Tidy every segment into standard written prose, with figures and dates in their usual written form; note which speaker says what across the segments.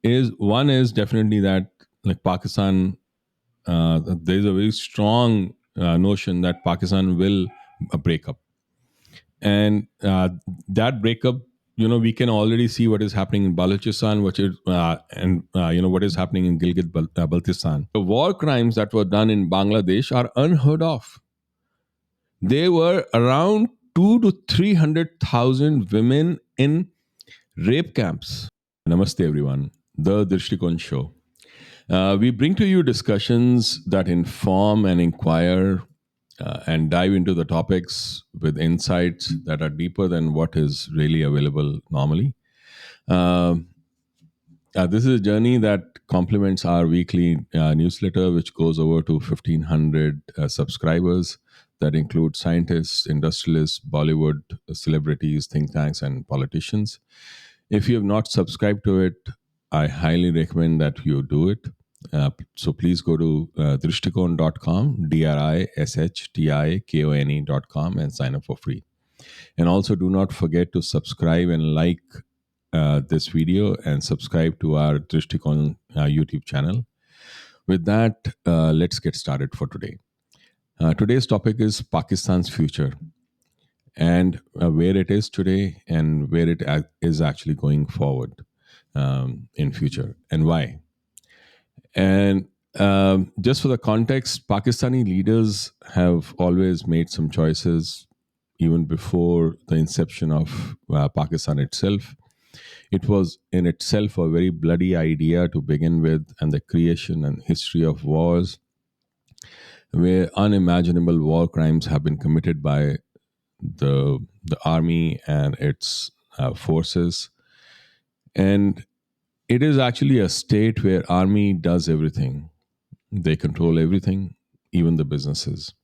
Speaker 1: is definitely that, like, Pakistan, there's a very strong notion that Pakistan will break up, and that breakup, we can already see what is happening in Balochistan, which is and what is happening in Baltistan. The war crimes that were done in Bangladesh are unheard of. There were around 2 to 300,000 women in rape camps. Namaste, everyone. The Drishtikon Show. We bring to you discussions that inform and inquire and dive into the topics with insights that are deeper than what is really available normally. Um this is a journey that complements our weekly newsletter, which goes over to 1,500 subscribers that include scientists, industrialists, Bollywood celebrities, think tanks, and politicians. If you have not subscribed to it, I highly recommend that you do it. So please go to drishtikon.com, DRISHTIKONE.com, and sign up for free. And also, do not forget to subscribe and like this video and subscribe to our Drishtikon YouTube channel. With that, let's get started for today. Today's topic is Pakistan's future, and where it is today and where it is actually going forward in future, and why. And just for the context, Pakistani leaders have always made some choices even before the inception of Pakistan itself. It was in itself a very bloody idea to begin with, and the creation and history of wars where unimaginable war crimes have been committed by the army and its forces. And it is actually a state where army does everything. They control everything, even the businesses.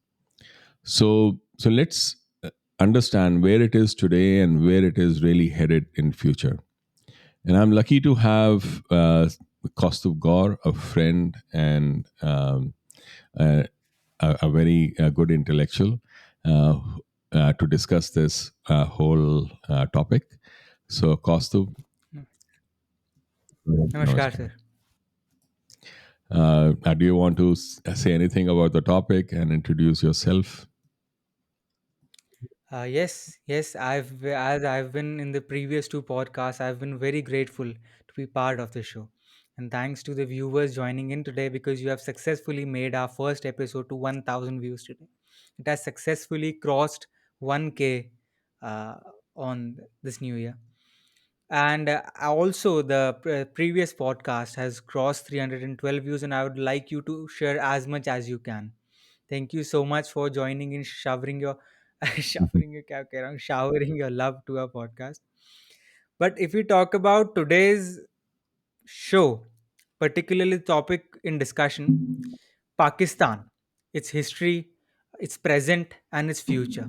Speaker 1: So let's understand where it is today and where it is really headed in future. And I'm lucky to have Kaustubh Gaur, a friend and uh, a very good intellectual, uh, to discuss this whole topic. So, Kaustubh,
Speaker 2: Namaskar,
Speaker 1: namaskar.
Speaker 2: sir.
Speaker 1: Do you want to say anything about the topic and introduce yourself?
Speaker 2: Yes. As I've been in the previous two podcasts, I've been very grateful to be part of the show, and thanks to the viewers joining in today because you have successfully made our first episode to 1,000 views today. It has successfully crossed 1K uh, on this new year, and also the previous podcast has crossed 312 views, and I would like you to share as much as you can. Thank you so much for joining in, showering your showering your love to our podcast. But if we talk about today's show, particularly topic in discussion, Pakistan, its history, its present, and its future.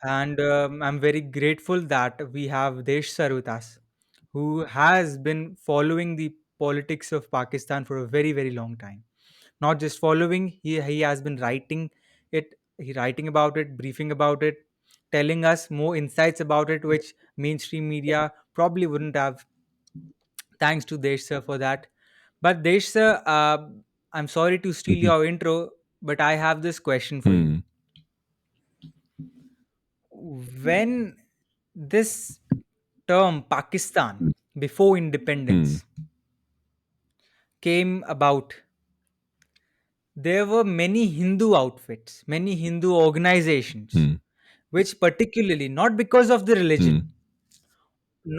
Speaker 2: And I'm very grateful that we have Desh Sir with us, who has been following the politics of Pakistan for a very, very long time. Not just following, he has been writing it, he writing about it, briefing about it, telling us more insights about it, which mainstream media probably wouldn't have. Thanks to Desh Sir for that. But Desh Sir, I'm sorry to steal your intro, but I have this question for you.
Speaker 1: Hmm.
Speaker 2: When this term Pakistan before
Speaker 1: Hmm.
Speaker 2: independence came about, there were many Hindu outfits, many Hindu organizations,
Speaker 1: Hmm.
Speaker 2: which particularly, not because of the religion,
Speaker 1: Hmm.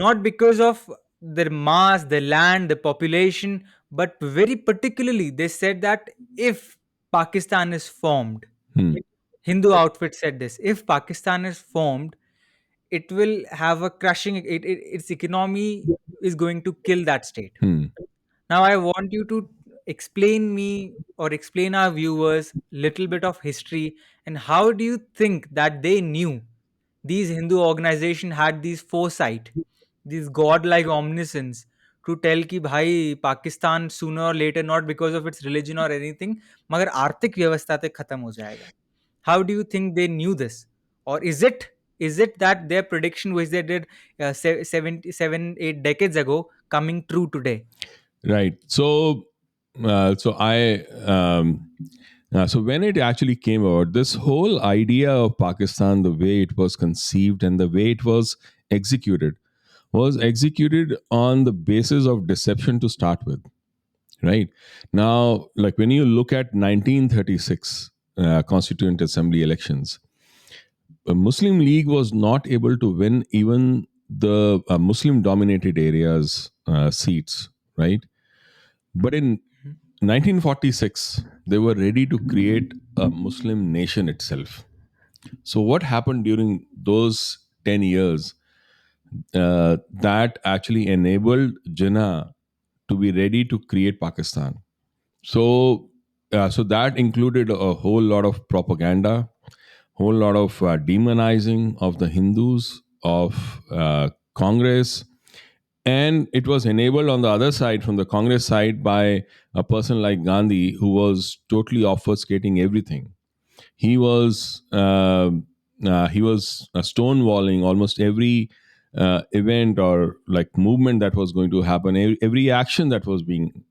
Speaker 2: not because of the mass, the land, the population, but very particularly, they said that if Pakistan is formed,
Speaker 1: Hmm.
Speaker 2: Hindu outfit said this, if Pakistan is formed, it will have a crushing, its economy is going to kill that state.
Speaker 1: Hmm.
Speaker 2: Now, I want you to explain me or explain our viewers little bit of history and how do you think that they knew these Hindu organization had these foresight, this godlike omniscience to tell कि भाई Pakistan sooner or later not because of its religion or anything मगर आर्थिक व्यवस्था तक खत्म हो जाएगा. How do you think they knew this, or is it Is it that their prediction, which they did 8 decades ago, coming true today?
Speaker 1: Right. So when it actually came out, this whole idea of Pakistan, the way it was conceived and the way it was executed on the basis of deception to start with. Right now, like when you look at 1936 Constituent Assembly elections, a Muslim League was not able to win even the Muslim-dominated areas seats. Right, but in
Speaker 2: Mhm.
Speaker 1: 1946, they were ready to create a Muslim nation itself. So, what happened during those 10 years that actually enabled Jinnah to be ready to create Pakistan? So that included a whole lot of propaganda, whole lot of demonizing of the Hindus, of Congress, and it was enabled on the other side, from the Congress side, by a person like Gandhi, who was totally obfuscating everything. He was stonewalling almost every event or like movement that was going to happen, every action that was being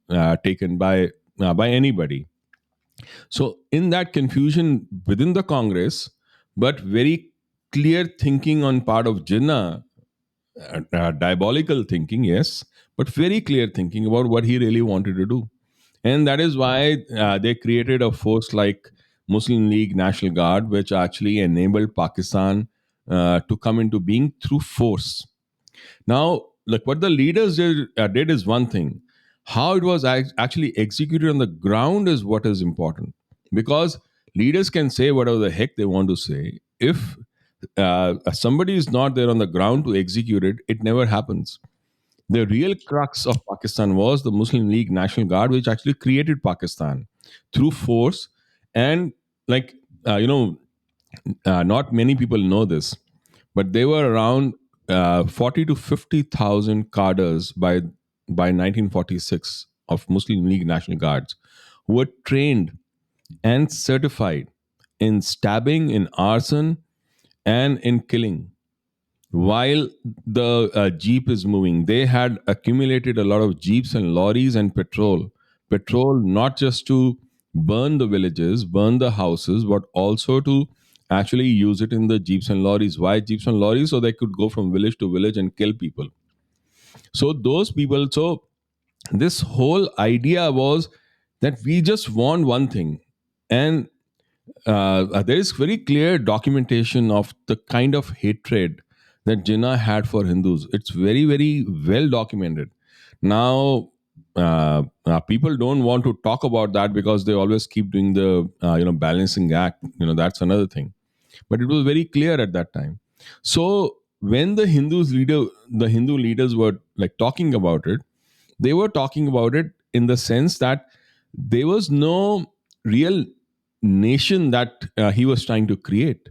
Speaker 1: taken by anybody. So in that confusion within the Congress, but very clear thinking on part of Jinnah, diabolical thinking, yes, but very clear thinking about what he really wanted to do. And that is why they created a force like Muslim League National Guard, which actually enabled Pakistan to come into being through force. Now, like what the leaders did is one thing. How it was actually executed on the ground is what is important. Because leaders can say whatever the heck they want to say. If somebody is not there on the ground to execute it, it never happens. The real crux of Pakistan was the Muslim League National Guard, which actually created Pakistan through force. And like, you know, not many people know this, but they were around 40 to 50,000 cadres by 1946 of Muslim League National Guards who were trained and certified in stabbing, in arson, and in killing. While the jeep is moving, they had accumulated a lot of jeeps and lorries and petrol not just to burn the villages, burn the houses, but also to actually use it in the jeeps and lorries. Why jeeps and lorries? So they could go from village to village and kill people. So those people, so this whole idea was that we just want one thing. And there is very clear documentation of the kind of hatred that Jinnah had for Hindus. It's very, very well documented. Now, people don't want to talk about that because they always keep doing the balancing act. That's another thing. But it was very clear at that time. So when the Hindu leaders were like talking about it, they were talking about it in the sense that there was no real nation that he was trying to create.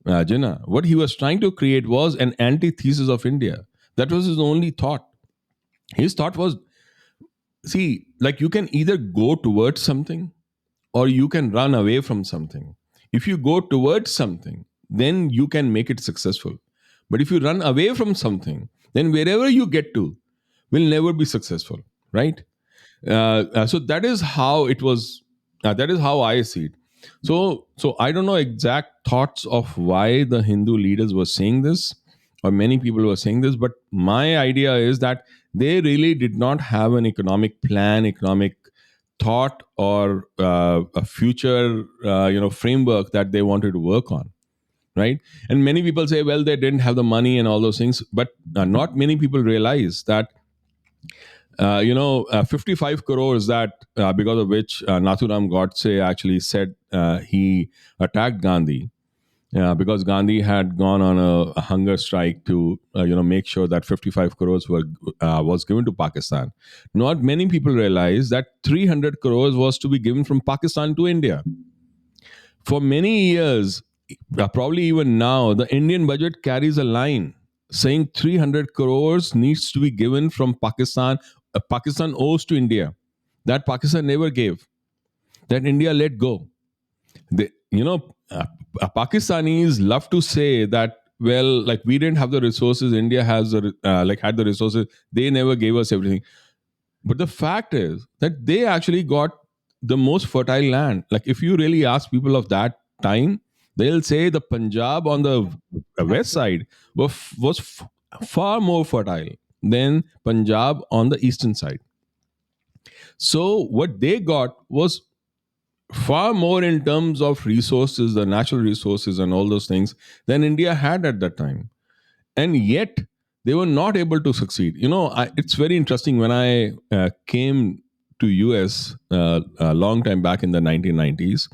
Speaker 1: Jinnah, what he was trying to create was an antithesis of India. That was his only thought. His thought was, see, like you can either go towards something or you can run away from something. If you go towards something, then you can make it successful. But if you run away from something, then wherever you get to will never be successful, right? So that is how it was. That is how I see it. So I don't know exact thoughts of why the Hindu leaders were saying this, or many people were saying this, but my idea is that they really did not have an economic plan, economic thought, or a future framework that they wanted to work on, right? And many people say, well, they didn't have the money and all those things, but not many people realize that 55 crores that because of which Nathuram Godse actually said he attacked Gandhi, because Gandhi had gone on a hunger strike to make sure that 55 crores was given to Pakistan. Not many people realize that 300 crores was to be given from Pakistan to India. For many years, probably even now, the Indian budget carries a line saying 300 crores needs to be given from Pakistan. Pakistan owes to India. That Pakistan never gave. That India let go. Pakistanis love to say that well, like we didn't have the resources. India has like had the resources. They never gave us everything. But the fact is that they actually got the most fertile land. Like if you really ask people of that time, they'll say the Punjab on the west
Speaker 2: Absolutely.
Speaker 1: side far more fertile than Punjab on the eastern side. So what they got was far more in terms of resources, the natural resources and all those things, than India had at that time. And yet they were not able to succeed. It's very interesting. When I came to US a long time back in the 1990s,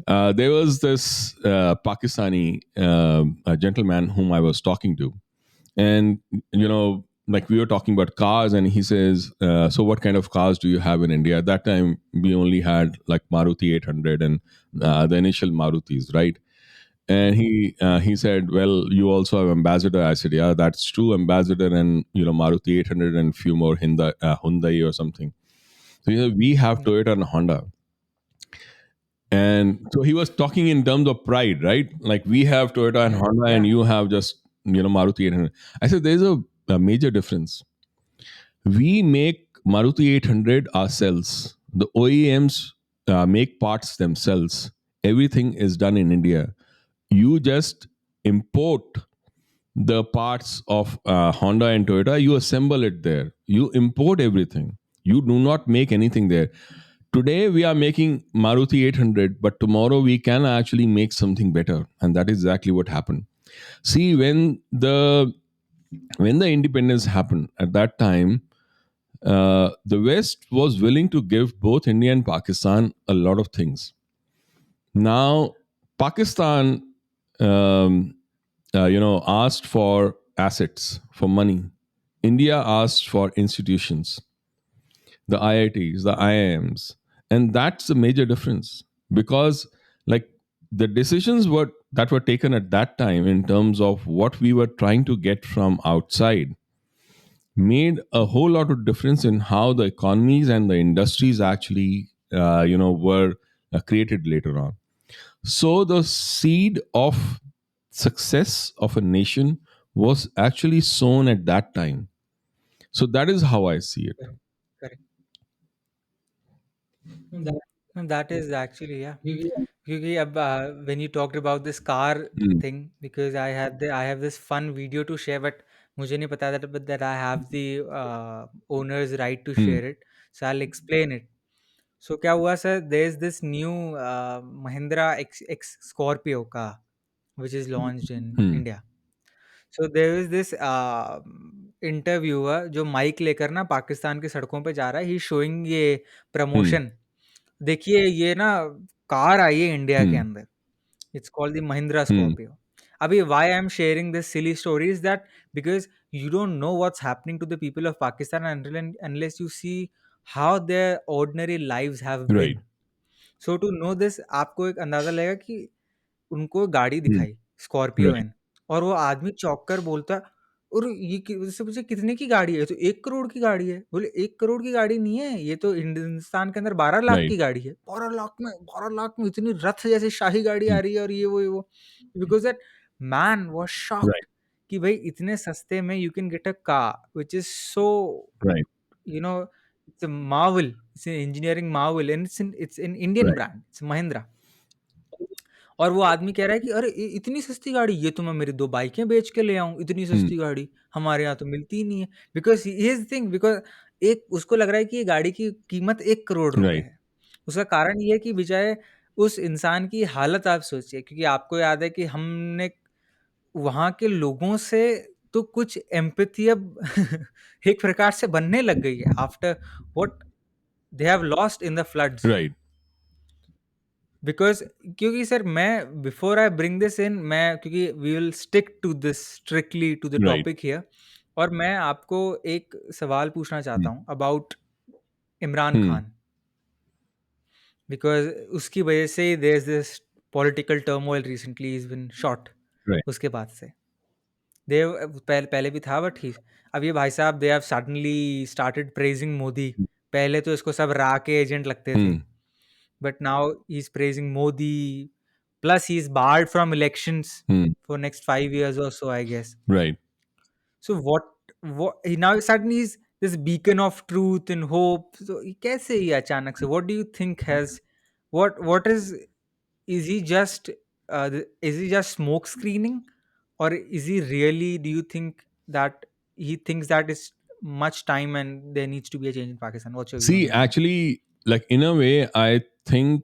Speaker 1: there was this Pakistani gentleman whom I was talking to, and like we were talking about cars, and he says, so what kind of cars do you have in India? At that time we only had like Maruti 800 and the initial Marutis, right? And he said, well, you also have Ambassador. I said, yeah, that's true, Ambassador, and Maruti 800 and few more Hyundai or something. So he said, we have
Speaker 2: Yeah.
Speaker 1: Toyota and Honda. And so he was talking in terms of pride, right? Like we have Toyota and Honda, and
Speaker 2: Yeah.
Speaker 1: you have just Maruti 800. I said, there's a major difference. We make Maruti 800 ourselves. The OEMs make parts themselves. Everything is done in India. You just import the parts of Honda and Toyota, you assemble it there. You import everything. You do not make anything there. Today we are making Maruti 800, but tomorrow we can actually make something better, and that is exactly what happened. See, when the independence happened at that time, the West was willing to give both India and Pakistan a lot of things. Now, Pakistan, um, asked for assets, for money. India asked for institutions, the IITs, the IIMs, and that's a major difference because, like, the decisions that were taken at that time in terms of what we were trying to get from outside made a whole lot of difference in how the economies and the industries actually, were created later on. So the seed of success of a nation was actually sown at that time. So that is how I see it.
Speaker 2: Correct. Correct. And that is actually, yeah. क्योंकि अब when you talked about this car
Speaker 1: Mm,
Speaker 2: thing, because I have this fun video to share, but मुझे नहीं पता that but that I have the owner's right to
Speaker 1: mm,
Speaker 2: share it, so I'll explain it. So क्या हुआ sir, there's this new Mahindra X Scorpio car which is launched in
Speaker 1: mm,
Speaker 2: India. So there is this interviewer जो mic लेकर ना पाकिस्तान की सड़कों पे जा रहा है, ही शोइंग ये
Speaker 1: mm,
Speaker 2: प्रमोशन। देखिए ये ना कार आई है इंडिया के
Speaker 1: mm,
Speaker 2: अंदर, it's called the Mahindra
Speaker 1: mm.
Speaker 2: Scorpio. अभी why I am sharing this silly story is that because you don't know what's happening to the people of Pakistan unless you see how their ordinary lives have
Speaker 1: Right.
Speaker 2: Been. So to know this आपको एक अंदाजा लगेगा कि उनको गाड़ी
Speaker 1: Mm,
Speaker 2: दिखाई, Scorpio
Speaker 1: right.
Speaker 2: N, और वो आदमी चौंक कर बोलता, "और ये उससे पूछे कितने की गाड़ी है?" ये तो 1 करोड़ की गाड़ी है। बोले 1 करोड़ की गाड़ी नहीं है, ये तो हिंदुस्तान के अंदर 12 लाख
Speaker 1: Right.
Speaker 2: की गाड़ी है। 12 लाख में इतनी रथ जैसी शाही गाड़ी आ
Speaker 1: Mm,
Speaker 2: रही है और ये वो, ये वो। Because that man was shocked
Speaker 1: right.
Speaker 2: कि भाई इतने सस्ते में you can get a car which is so,
Speaker 1: Right.
Speaker 2: You know, it's a marvel, it's an engineering marvel and it's an Indian
Speaker 1: Right.
Speaker 2: Brand, it's Mahindra. और वो आदमी कह रहा है कि अरे इतनी सस्ती गाड़ी, ये तो मैं मेरी 2 बाइकें बेच के ले आऊँ, इतनी
Speaker 1: Mm,
Speaker 2: सस्ती गाड़ी, हमारे यहाँ तो मिलती ही नहीं है। Because here's the thing, because एक उसको लग रहा है कि ये गाड़ी की कीमत 1 करोड़ रुपए
Speaker 1: right.
Speaker 2: है। उसका कारण ये है कि बजाय उस इंसान की हालत आप सोचिए, क्योंकि आपको याद है कि हमने वहाँ के लोगों से तो कुछ एम्पैथी अब एक प्रकार से बनने लग गई है after what they have lost in the floods.
Speaker 1: Right.
Speaker 2: Because क्योंकि सर मैं before I bring this in, मैं क्योंकि we will stick to this strictly to the
Speaker 1: Right.
Speaker 2: Topic here, और मैं आपको एक सवाल पूछना चाहता
Speaker 1: Mm,
Speaker 2: हूँ about Imran
Speaker 1: mm,
Speaker 2: Khan, because उसकी वजह से there is this political turmoil recently ही इज़ बीन शॉट।
Speaker 1: right.
Speaker 2: उसके बाद से दे पहले भी था, बट ही अब ये भाई साहब they have suddenly started praising Modi. पहले तो इसको सब रा के एजेंट लगते थे,
Speaker 1: Mm,
Speaker 2: but now he is praising Modi, Plus, he's barred from elections
Speaker 1: Hmm.
Speaker 2: for next 5 years or so, I guess.
Speaker 1: Right.
Speaker 2: So what he now suddenly is this beacon of truth and hope. So he कैसे ये अचानक से? What do you think has what is he just is he just smoke screening, or is he really? Do you think that he thinks that is much time and there needs to be a change in Pakistan? What's your view on
Speaker 1: See,
Speaker 2: that?
Speaker 1: actually, like in a way, I think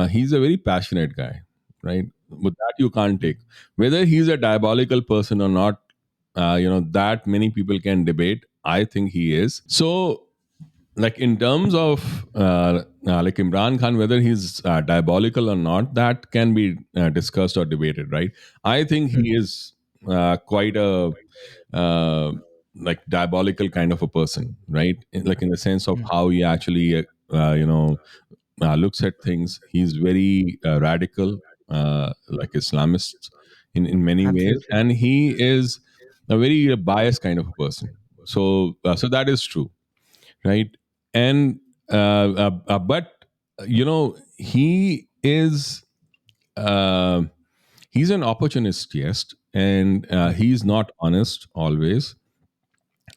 Speaker 1: he's a very passionate guy, right? But that you can't take. Whether he's a diabolical person or not, that many people can debate. I think he is. So, like in terms of like Imran Khan, whether he's diabolical or not, that can be discussed or debated, right? I think he is quite a uh, like diabolical kind of a person, right? Like in the sense of
Speaker 2: Hmm.
Speaker 1: how he actually, looks at things. He's very radical, like Islamists in many ways,
Speaker 2: Absolutely.
Speaker 1: and he is a very biased kind of a person. So that is true, right? And but he is uh, he's an opportunist, yes, and he's not honest always.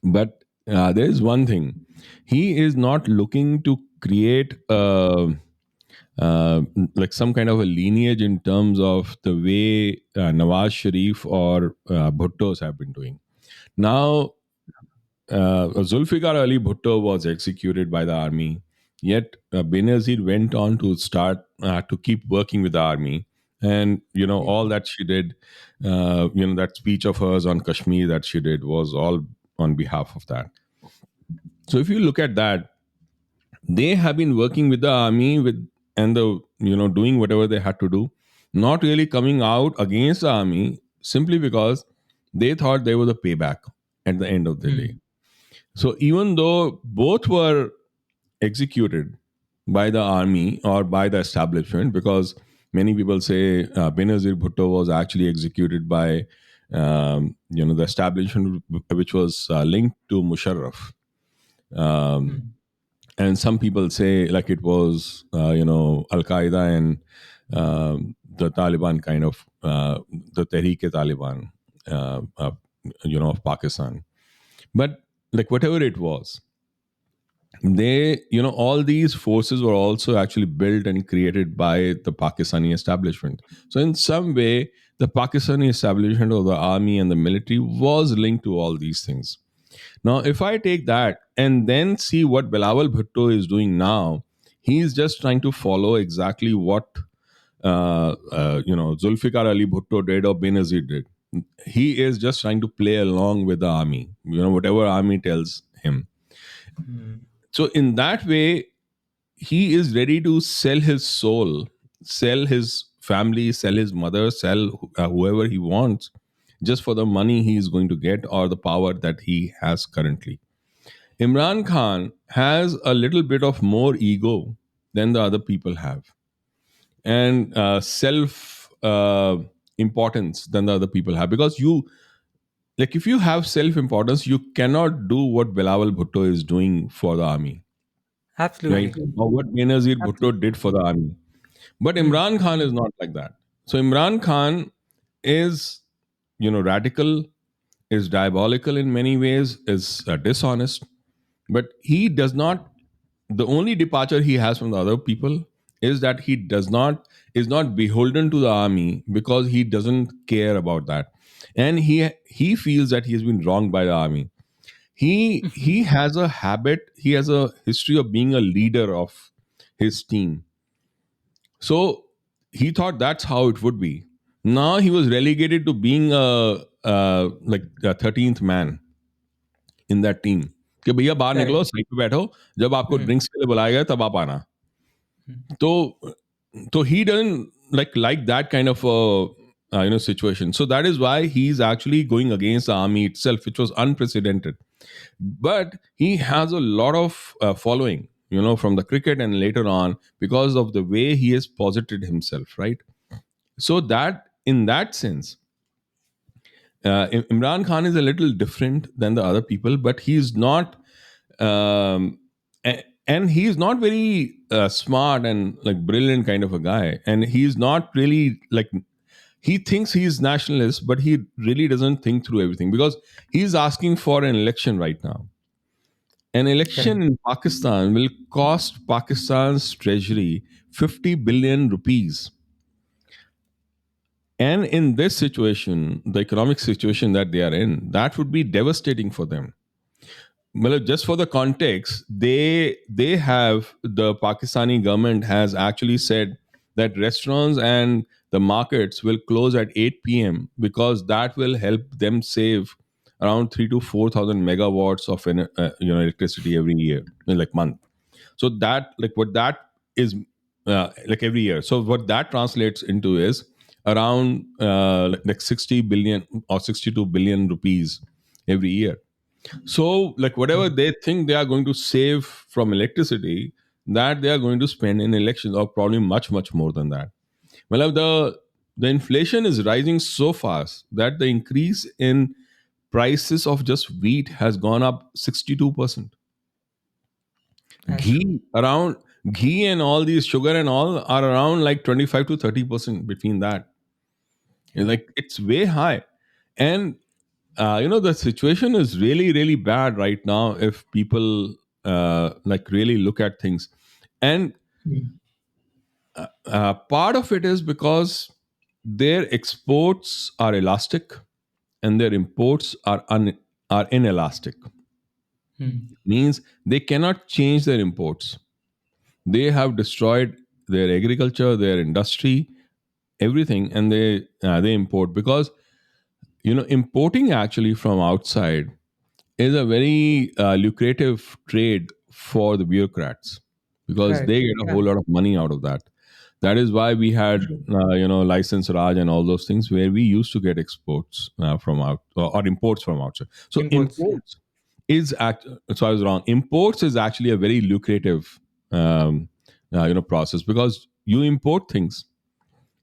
Speaker 1: But there is one thing: he is not looking to create uh, like some kind of a lineage in terms of the way Nawaz Sharif or Bhuttos have been doing. Now, Zulfikar Ali Bhutto was executed by the army. Yet Benazir went on to start to keep working with the army, and all that she did, that speech of hers on Kashmir that she did was all on behalf of that. So if you look at that, they have been working with the army with and the doing whatever they had to do, not really coming out against the army simply because they thought they were the payback at the end of the day.
Speaker 2: Hmm.
Speaker 1: So even though both were executed by the army or by the establishment, because many people say Benazir Bhutto was actually executed by the establishment which was linked to Musharraf. Um,
Speaker 2: Hmm.
Speaker 1: and some people say like it was Al Qaeda and the Taliban kind of the Tehreek-e-Taliban of Pakistan. But like whatever it was, they all these forces were also actually built and created by the Pakistani establishment. So in some way the Pakistani establishment of the army and the military was linked to all these things. Now if I take that and then see what Bilawal Bhutto is doing now, he's just trying to follow exactly what Zulfikar Ali Bhutto did or Benazir did. He is just trying to play along with the army, whatever army tells him.
Speaker 2: Hmm.
Speaker 1: So in that way, he is ready to sell his soul, sell his family, sell his mother, sell whoever he wants, just for the money he is going to get or the power that he has currently. Imran Khan has a little bit of more ego than the other people have, and self importance than the other people have. Because like if you have self importance, you cannot do what Bilawal Bhutto is doing for the army, right?
Speaker 2: Absolutely.
Speaker 1: Or what Benazir Bhutto
Speaker 2: Absolutely.
Speaker 1: did for the army. But
Speaker 2: Hmm.
Speaker 1: Imran Khan is not like that. So Imran Khan is, radical, is diabolical in many ways, is dishonest, but he does not. The only departure he has from the other people is that he does not is not beholden to the army because he doesn't care about that, and he feels that he has been wronged by the army. He has a habit. He has a history of being a leader of his team. So he thought that's how it would be. Now he was relegated to being like a 13th man in that team. कि भैया बाहर
Speaker 2: Correct.
Speaker 1: निकलो side पे बैठो जब आपको
Speaker 2: Hmm.
Speaker 1: Drinks के लिए बुलाया गया तब आप आना.
Speaker 2: Hmm.
Speaker 1: So he doesn't like that kind of a situation. So that is why he's actually going against the army itself, which was unprecedented. But he has a lot of following, from the cricket and later on because of the way he has posited himself, right? So that in that sense, Imran Khan is a little different than the other people, but he's not. Um, And he's not very smart and like brilliant kind of a guy, and he's not really like, he thinks he's nationalist, but he really doesn't think through everything, because he's asking for an election right now. An
Speaker 2: Correct.
Speaker 1: election in Pakistan will cost Pakistan's treasury 50 billion rupees. And in this situation, the economic situation that they are in, that would be devastating for them. Well, just for the context, they have, the Pakistani government has actually said that restaurants and the markets will close at 8 p.m. because that will help them save around 3 to 4 thousand megawatts of electricity every year, like month. So that, like what that is, like every year. So what that translates into is around like 60 billion or 62 billion rupees every year. So, like whatever
Speaker 2: Mm.
Speaker 1: they think they are going to save from electricity, that they are going to spend in elections, or probably much, much more than that. Well, the inflation is rising so fast that the increase in prices of just wheat has gone up 62%.
Speaker 2: That's true.
Speaker 1: Ghee around ghee and all these sugar and all are around like 25 to 30% between that.
Speaker 2: Yeah.
Speaker 1: Like it's way high. And the situation is really, really bad right now if people like really look at things. And
Speaker 2: Mm.
Speaker 1: part of it is because their exports are elastic and their imports are inelastic.
Speaker 2: Mm.
Speaker 1: Means they cannot change their imports. They have destroyed their agriculture, their industry, everything, and they import, because importing actually from outside is a very lucrative trade for the bureaucrats, because
Speaker 2: Correct.
Speaker 1: they get a
Speaker 2: Yeah.
Speaker 1: whole lot of money out of that. That is why we had
Speaker 2: True.
Speaker 1: license Raj and all those things, where we used to get exports from out, or imports from outside. So
Speaker 2: Imports. Yeah.
Speaker 1: imports is act so I was wrong. Imports is actually a very lucrative process, because you import things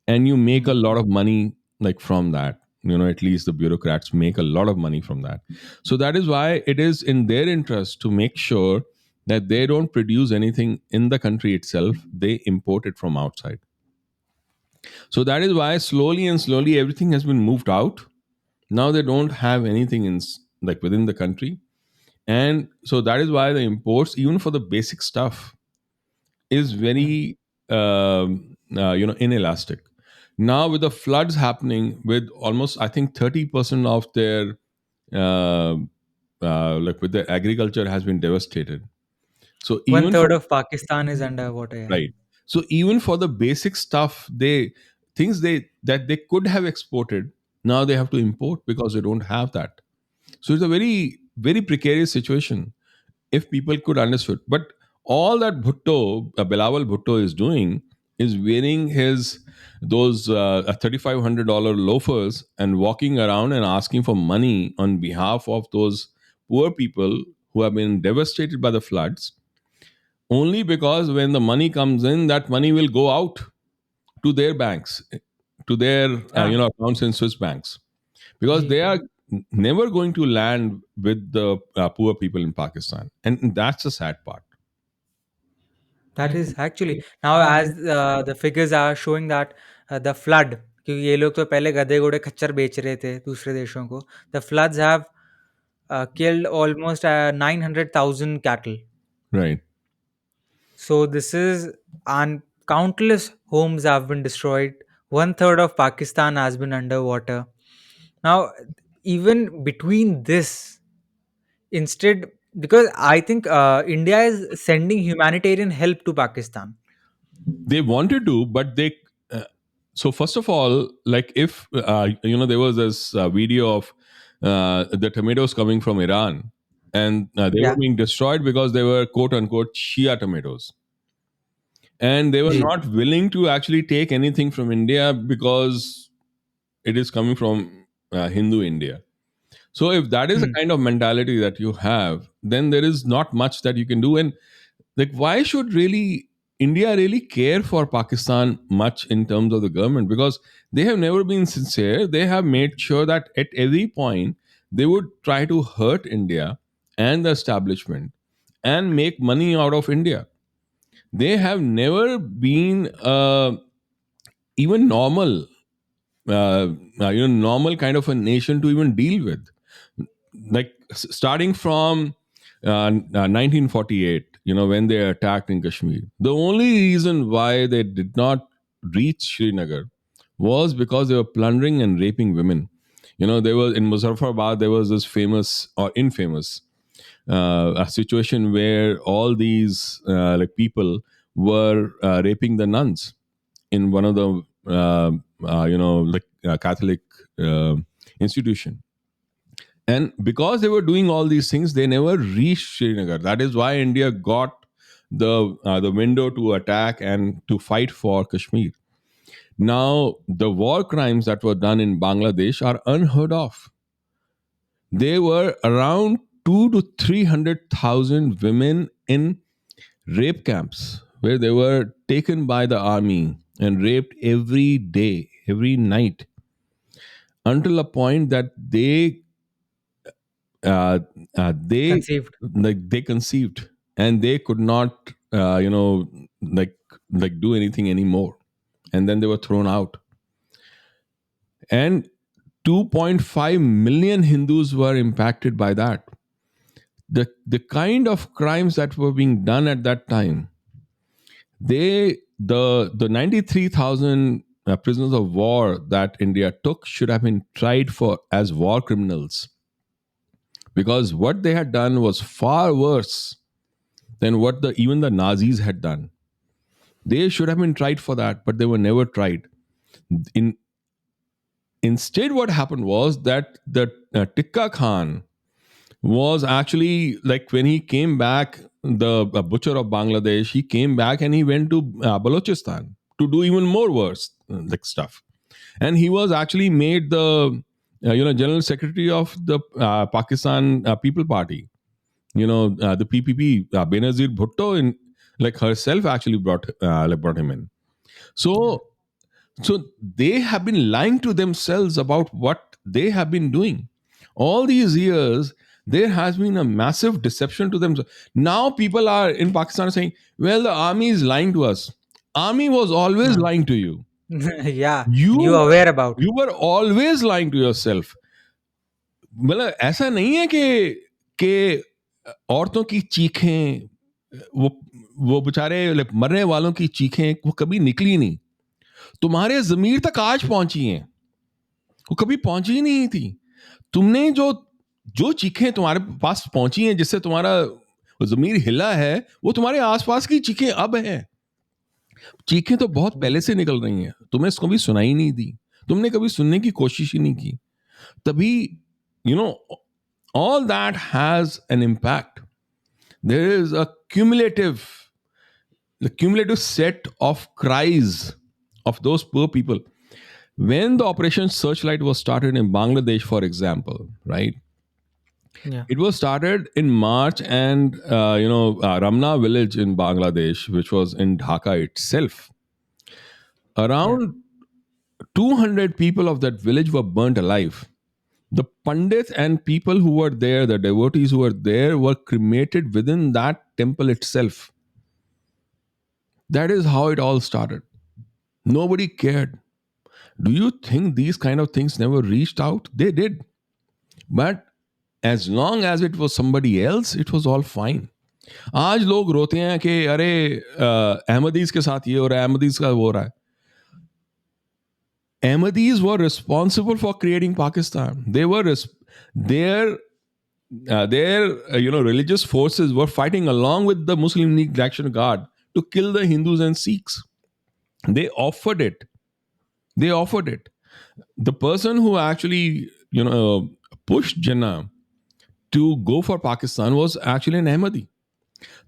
Speaker 1: and you make a
Speaker 2: Mm.
Speaker 1: lot of money, like from that. At least the bureaucrats make a lot of money from that. So that is why it is in their interest to make sure that they don't produce anything in the country itself, they import it from outside. So that is why slowly and slowly everything has been moved out. Now they don't have anything like within the country. And so that is why the imports, even for the basic stuff, is
Speaker 2: Mm.
Speaker 1: very inelastic. Now with the floods happening, with almost I think 30% of their uh, like with their agriculture has been devastated. So
Speaker 2: One
Speaker 1: even
Speaker 2: third
Speaker 1: for,
Speaker 2: of Pakistan is underwater. Yeah.
Speaker 1: right, so even for the basic stuff, they things they that they could have exported, now they have to import because they don't have that. So it's a very, very precarious situation, if people could understood. But all that Bilawal Bhutto is doing is wearing his those $3,500 loafers and walking around and asking for money on behalf of those poor people who have been devastated by the floods. Only because when the money comes in, that money will go out to their banks, to their
Speaker 2: Yeah.
Speaker 1: accounts in Swiss banks, because
Speaker 2: Gee.
Speaker 1: they are never going to land with the poor people in Pakistan, and that's the sad part.
Speaker 2: That is actually now, as the figures are showing that the flood, क्योंकि ये लोग तो पहले गधे घोड़े खच्चर बेच रहे थे दूसरे देशों को, the floods have killed almost 900,000 cattle.
Speaker 1: Right.
Speaker 2: So this is, and countless homes have been destroyed. One third of Pakistan has been underwater. Now, even between this, instead, because I think India is sending humanitarian help to Pakistan.
Speaker 1: They wanted to, but they. So first of all, like if there was this video of the tomatoes coming from Iran, and they were
Speaker 2: Yeah.
Speaker 1: being destroyed because they were quote unquote Shia tomatoes, and they were
Speaker 2: Ji.
Speaker 1: not willing to actually take anything from India because it is coming from Hindu India. So if that is the
Speaker 2: Hmm.
Speaker 1: kind of mentality that you have, then there is not much that you can do. And like, why should really India really care for Pakistan much in terms of the government? Because they have never been sincere. They have made sure that at every point they would try to hurt India and the establishment. and make money out of India. They have never been even normal, normal kind of a nation to even deal with. Like starting from 1948, when they attacked in Kashmir, the only reason why they did not reach Srinagar was because they were plundering and raping women. There was in Muzaffarabad, there was this famous or infamous a situation where all these like people were raping the nuns in one of the Catholic uh, institution. And because they were doing all these things, they never reached Srinagar. That is why India got the window to attack and to fight for Kashmir. Now, the war crimes that were done in Bangladesh are unheard of. There were around 2 to 300,000 women in rape camps where they were taken by the army and raped every day, every night, until a point that uh, they
Speaker 2: Conceived.
Speaker 1: they conceived, and they could not like do anything anymore, and then they were thrown out. And 2.5 million Hindus were impacted by that. The kind of crimes that were being done at that time, the 93,000 prisoners of war that India took should have been tried for as war criminals, because what they had done was far worse than what the even the Nazis had done. They should have been tried for that, but they were never tried. In Instead, what happened was that the Tikka Khan was actually, like, when he came back, the butcher of Bangladesh, he came back and he went to Balochistan to do even more worse like stuff. And he was actually made the general secretary of the Pakistan People Party. The PPP, Benazir Bhutto, in like herself actually brought him in.
Speaker 2: Yeah.
Speaker 1: So they have been lying to themselves about what they have been doing all these years. There has been a massive deception to them. Now people are in Pakistan saying, well, the army is lying to us. Army was always
Speaker 2: No.
Speaker 1: lying to you.
Speaker 2: Yeah. And you
Speaker 1: you
Speaker 2: are aware about.
Speaker 1: you were always lying to yourself. मतलब ऐसा नहीं है कि औरतों की चीखें, वो वो बेचारे मरने वालों की चीखें वो कभी निकली नहीं, तुम्हारे जमीर तक आज पहुंची हैं, वो कभी पहुंची ही नहीं थी। तुमने जो जो चीखें तुम्हारे पास पहुंची हैं, जिससे तुम्हारा जमीर हिला है, वो तुम्हारे आसपास की चीखें अब हैं। चीखें तो बहुत
Speaker 2: Yeah.
Speaker 1: पहले से निकल रही हैं, तुम्हें इसको भी सुनाई नहीं दी, तुमने कभी सुनने की कोशिश ही नहीं की। तभी you know all that has an impact. There is a cumulative set of cries of those poor people. When the Operation Searchlight was started in Bangladesh, for example, right?
Speaker 2: Yeah.
Speaker 1: It was started in March, and Ramna village in Bangladesh, which was in Dhaka itself,
Speaker 2: Yeah.
Speaker 1: around 200 people of that village were burnt alive. The pandits and people who were there, the devotees who were there, were cremated within that temple itself. That is how it all started. Nobody cared. Do you think these kind of things never reached out? They did. But as long as it was somebody else, it was all fine. आज लोग रोते हैं कि अरे अहमदीज के साथ ये हो रहा है, अहमदीज का वो हो रहा है. Ahmadis were responsible for creating Pakistan. They were their religious forces were fighting along with the Muslim League Action Guard to kill the Hindus and Sikhs. They offered it. They offered it. The person who actually pushed Jinnah to go for Pakistan was actually an Ahmadi.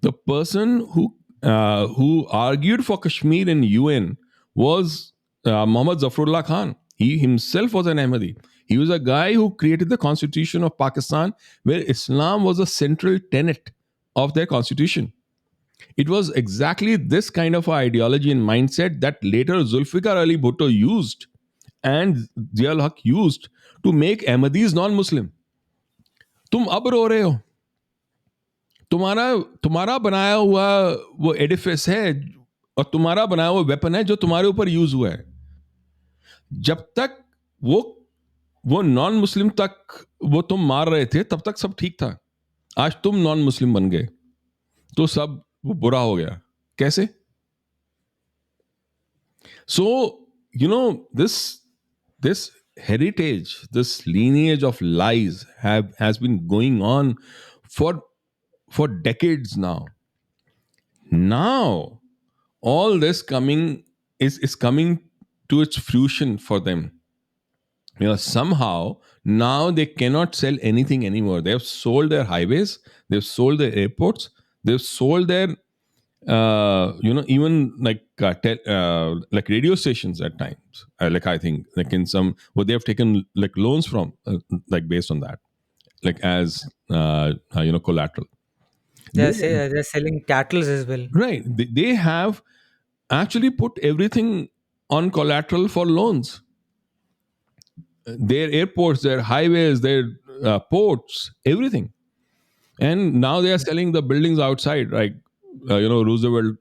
Speaker 1: The person who argued for Kashmir in UN was Muhammad Zafrullah Khan. He himself was an Ahmadi. He was a guy who created the constitution of Pakistan, where Islam was a central tenet of their constitution. It was exactly this kind of ideology and mindset that later Zulfikar Ali Bhutto used and Ziaul Haq used to make Ahmadis non-Muslim. तुम अब रो रहे हो, तुम्हारा तुम्हारा बनाया हुआ वो Edifice है और तुम्हारा बनाया हुआ वेपन है जो तुम्हारे ऊपर यूज हुआ है। जब तक वो वो नॉन मुस्लिम तक वो तुम मार रहे थे तब तक सब ठीक था। आज तुम नॉन मुस्लिम बन गए तो सब वो बुरा हो गया। कैसे? So you know this this heritage, this lineage of lies have has been going on for decades now. Now all this coming is coming to its fruition for them. Somehow now they cannot sell anything anymore. They have sold their highways, they've sold their airports, they've sold their even like radio stations at times. Like I think like in some what they have taken like loans from like based on that, like as collateral. They,
Speaker 2: They're selling cattle as well.
Speaker 1: right. They have actually put everything on collateral for loans. Their airports, their highways, their ports, everything. And now they are selling the buildings outside, like Roosevelt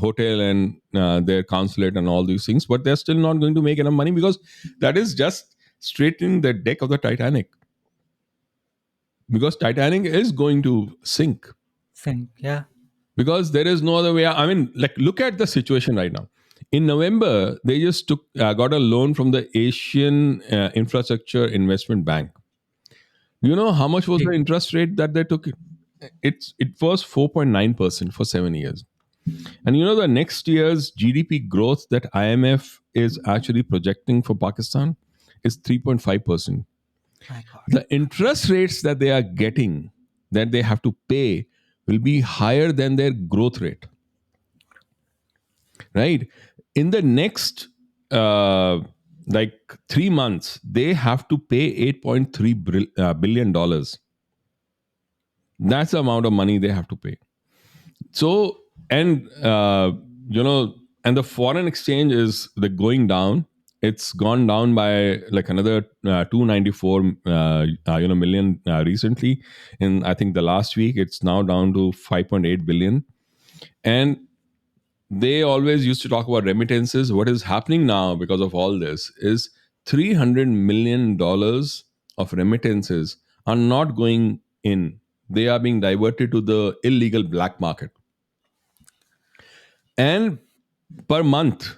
Speaker 1: Hotel and their consulate and all these things. But they're still not going to make enough money because that is just straightening the deck of the Titanic. Because Titanic is going to sink
Speaker 2: Think, yeah.
Speaker 1: because there is no other way. I mean, like look at the situation right now. In November, they just got a loan from the Asian Infrastructure Investment Bank. You know how much was the
Speaker 2: Gee,
Speaker 1: interest rate that they took? It was 4.9% for 7 years. And the next year's GDP growth that IMF is actually projecting for Pakistan is 3.5%.
Speaker 2: my God.
Speaker 1: The interest rates that they are getting, that they have to pay, will be higher than their growth rate, right? In the next like 3 months, they have to pay $8.3 billion. That's the amount of money they have to pay. So, and and the foreign exchange is like going down. It's gone down by like another 294 million recently. In I think the last week, it's now down to 5.8 billion. And they always used to talk about remittances. What is happening now because of all this is $300 million of remittances are not going in. They are being diverted to the illegal black market. And per month.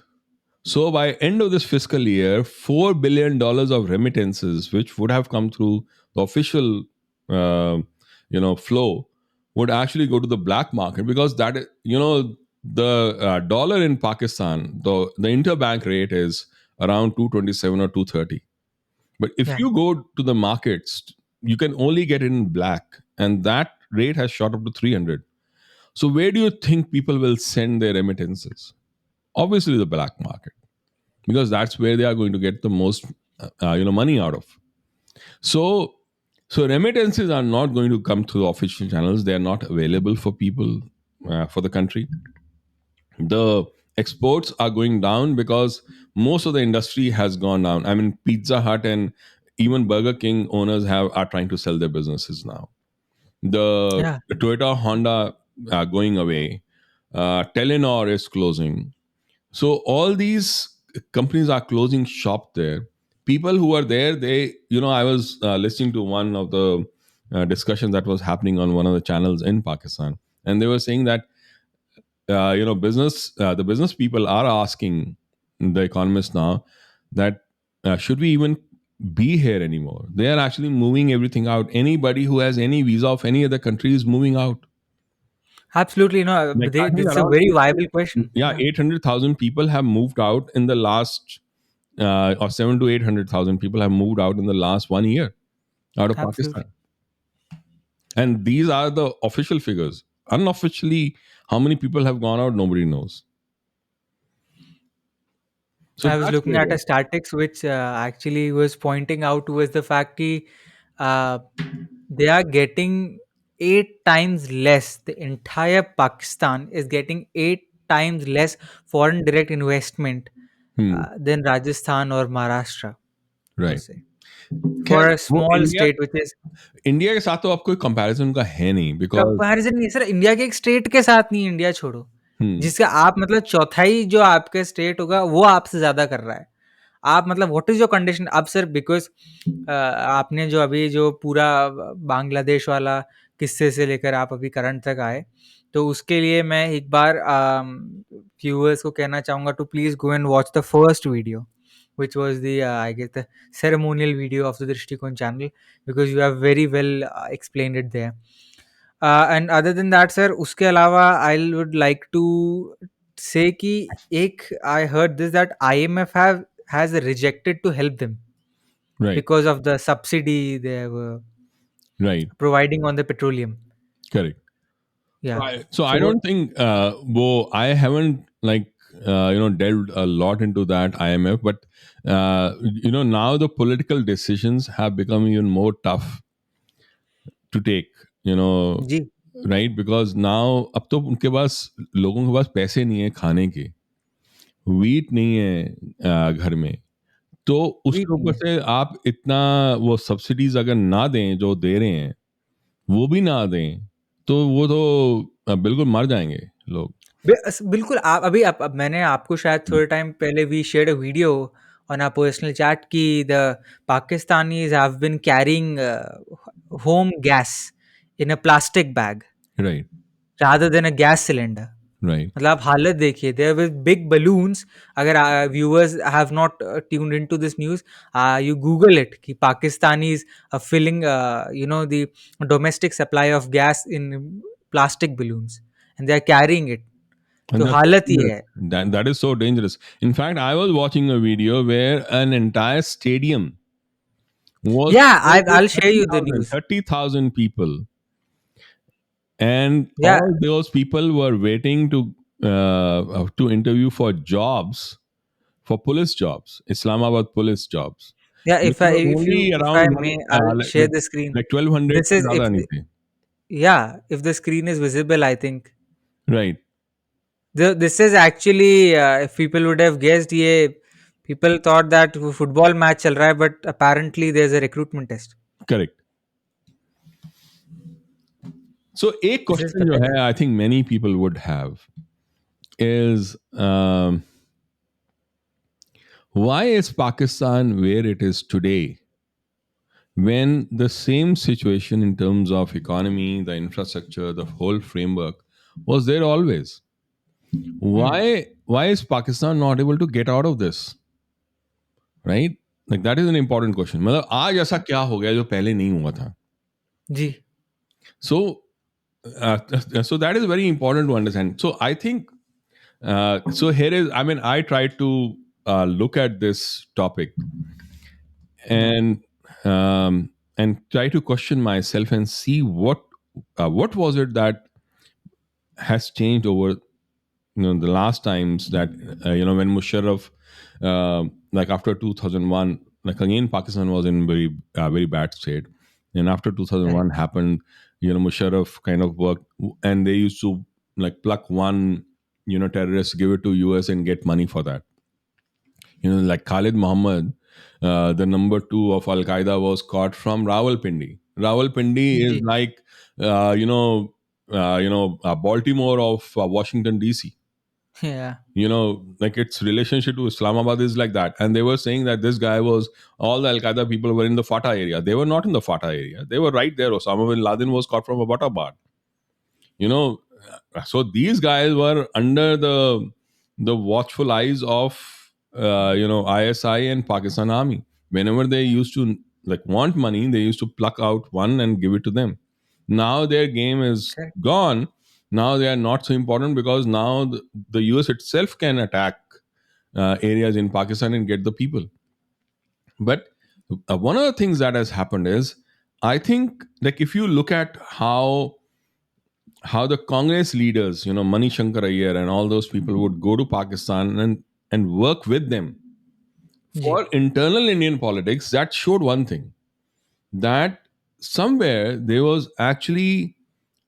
Speaker 1: So by end of this fiscal year, $4 billion of remittances, which would have come through the official, flow, would actually go to the black market because the dollar in Pakistan, the interbank rate is around 227 or 230. But if
Speaker 2: Yeah.
Speaker 1: you go to the markets, you can only get it in black, and that rate has shot up to 300. So where do you think people will send their remittances? Obviously, the black market, because that's where they are going to get the most money out of. So remittances are not going to come through official channels. They are not available for people, for the country. The exports are going down because most of the industry has gone down. I mean, Pizza Hut and even Burger King owners are trying to sell their businesses now. The
Speaker 2: Yeah.
Speaker 1: Toyota, Honda are going away. Telenor is closing. So all these companies are closing shop there. People who are there, I was listening to one of the discussions that was happening on one of the channels in Pakistan, and they were saying that the business people are asking the economists now that should we even be here anymore? They are actually moving everything out. Anybody who has any visa of any other country is moving out.
Speaker 2: Absolutely.
Speaker 1: Like I think
Speaker 2: It's a
Speaker 1: around
Speaker 2: very viable question.
Speaker 1: yeah,
Speaker 2: Yeah.
Speaker 1: 800,000 people have moved out in the last or 7 to 800,000 people have moved out in the last 1 year out of
Speaker 2: Absolutely.
Speaker 1: Pakistan. And these are the official figures. Unofficially, how many people have gone out, nobody knows. So
Speaker 2: I was
Speaker 1: that's
Speaker 2: looking
Speaker 1: where
Speaker 2: at
Speaker 1: they
Speaker 2: a statics which actually was pointing out towards the fact that uh, they are getting 8 times less. The entire Pakistan is getting 8 times less foreign direct investment
Speaker 1: are.
Speaker 2: than Rajasthan or Maharashtra, per
Speaker 1: Right.
Speaker 2: se.
Speaker 1: खैर
Speaker 2: for a
Speaker 1: वो
Speaker 2: small
Speaker 1: India
Speaker 2: state which is
Speaker 1: India के साथ तो अब कोई comparison का है नहीं बिकॉज
Speaker 2: कंपैरिजन नहीं सर, इंडिया के एक स्टेट के साथ नहीं, इंडिया छोड़ो,
Speaker 1: हम्म
Speaker 2: जिसका आप मतलब चौथाई जो आपके स्टेट होगा वो आपसे ज्यादा कर रहा है। आप मतलब व्हाट इज योर कंडीशन अब सर, बिकॉज आपने जो अभी जो पूरा बांग्लादेश वाला किस्से से लेकर आप अभी करंट तक आए, तो उसके लिए मैं एक बार व्यूअर्स को कहना चाहूंगा to please go and watch the first video which was the I guess the ceremonial video of the Drishtikon channel, because you have very well explained it there. And other than that sir, उसके अलावा I would like to say कि एक I heard this that IMF have has rejected to help them
Speaker 1: right
Speaker 2: because of the subsidy they were
Speaker 1: right
Speaker 2: providing on the petroleum.
Speaker 1: Correct
Speaker 2: Yeah.
Speaker 1: So I
Speaker 2: So what?
Speaker 1: don't think I haven't like delved a lot into that IMF, but now the political decisions have become even more tough to take. You know,
Speaker 2: जी,
Speaker 1: right? Because now अब तो उनके पास लोगों के पास पैसे नहीं है खाने के, wheat नहीं है घर में, तो उसके
Speaker 2: wheat नहीं
Speaker 1: ऊपर
Speaker 2: है।
Speaker 1: से आप इतना वो सब्सिडीज अगर ना दें जो दे रहे हैं वो भी ना दें तो वो तो बिल्कुल मर जाएंगे लोग.
Speaker 2: बिल्कुल आप अभी अब मैंने आपको शायद थोड़े टाइम पहले we shared a video on our personal chat कि the Pakistanis have been carrying home gas in a plastic bag
Speaker 1: Right,
Speaker 2: rather than a gas cylinder.
Speaker 1: right.
Speaker 2: मतलब आप हालत देखिए, देयर विद बिग बलून्स। अगर viewers have not tuned into this news, you Google it कि Pakistanis filling the domestic supply of gas in plastic balloons and they are carrying it.
Speaker 1: And
Speaker 2: तो
Speaker 1: that's so
Speaker 2: हालत ये
Speaker 1: dangerous.
Speaker 2: है।
Speaker 1: That is so dangerous. In fact, I was watching a video where an entire stadium was
Speaker 2: या
Speaker 1: filled with
Speaker 2: I share
Speaker 1: thirty
Speaker 2: you the
Speaker 1: thousand,
Speaker 2: news.
Speaker 1: 30,000 people. And
Speaker 2: या
Speaker 1: all those people were waiting to interview for jobs, for police jobs, Islamabad police jobs,
Speaker 2: या
Speaker 1: which
Speaker 2: if
Speaker 1: were
Speaker 2: I if you
Speaker 1: only
Speaker 2: if I
Speaker 1: around
Speaker 2: may I share the screen.
Speaker 1: like 1,200
Speaker 2: this
Speaker 1: से
Speaker 2: is
Speaker 1: ज़्यादा
Speaker 2: if
Speaker 1: नहीं थे.
Speaker 2: या if the screen is visible I think
Speaker 1: Right.
Speaker 2: this is actually if people would have guessed, ये people thought that football match चल रहा है, but apparently there's a recruitment test.
Speaker 1: Correct. So a
Speaker 2: This is
Speaker 1: question जो है,
Speaker 2: pathetic.
Speaker 1: I think many people would have is why is Pakistan where it is today when the same situation in terms of economy, the infrastructure, the whole framework was there always?
Speaker 2: Hmm.
Speaker 1: Why is Pakistan not able to get out of this? Right? Like that is an important question. मतलब आज ऐसा क्या हो गया जो पहले नहीं हुआ था?
Speaker 2: जी
Speaker 1: So so that is very important to understand. So I think so here is, I mean, I tried to look at this topic and try to question myself and see what was it that has changed over the last times that when Musharraf like after 2001, like again Pakistan was in very bad state, and after
Speaker 2: correct
Speaker 1: 2001 happened, Musharraf kind of worked, and they used to like pluck one terrorist, give it to US and get money for that. Like Khalid Muhammad, the number two of Al Qaeda, was caught from Rawalpindi. Rawalpindi is
Speaker 2: ji
Speaker 1: like, Baltimore of Washington D.C.
Speaker 2: yeah
Speaker 1: Like its relationship to Islamabad is like that. And they were saying that this guy was, all the Al Qaeda people were in the Fatah area. They were not in the Fatah area. They were right there. Osama bin Laden was caught from Abbottabad. you know so these guys were under the watchful eyes of ISI and Pakistan army. Whenever they used to like want money, they used to pluck out one and give it to them. Now their game is
Speaker 2: correct
Speaker 1: gone. Now they are not so important because now the US itself can attack areas in Pakistan and get the people. But one of the things that has happened is, I think, like if you look at how the Congress leaders, Mani Shankar Iyer and all those people would go to Pakistan and work with them
Speaker 2: ji
Speaker 1: for internal Indian politics, that showed one thing, that somewhere there was actually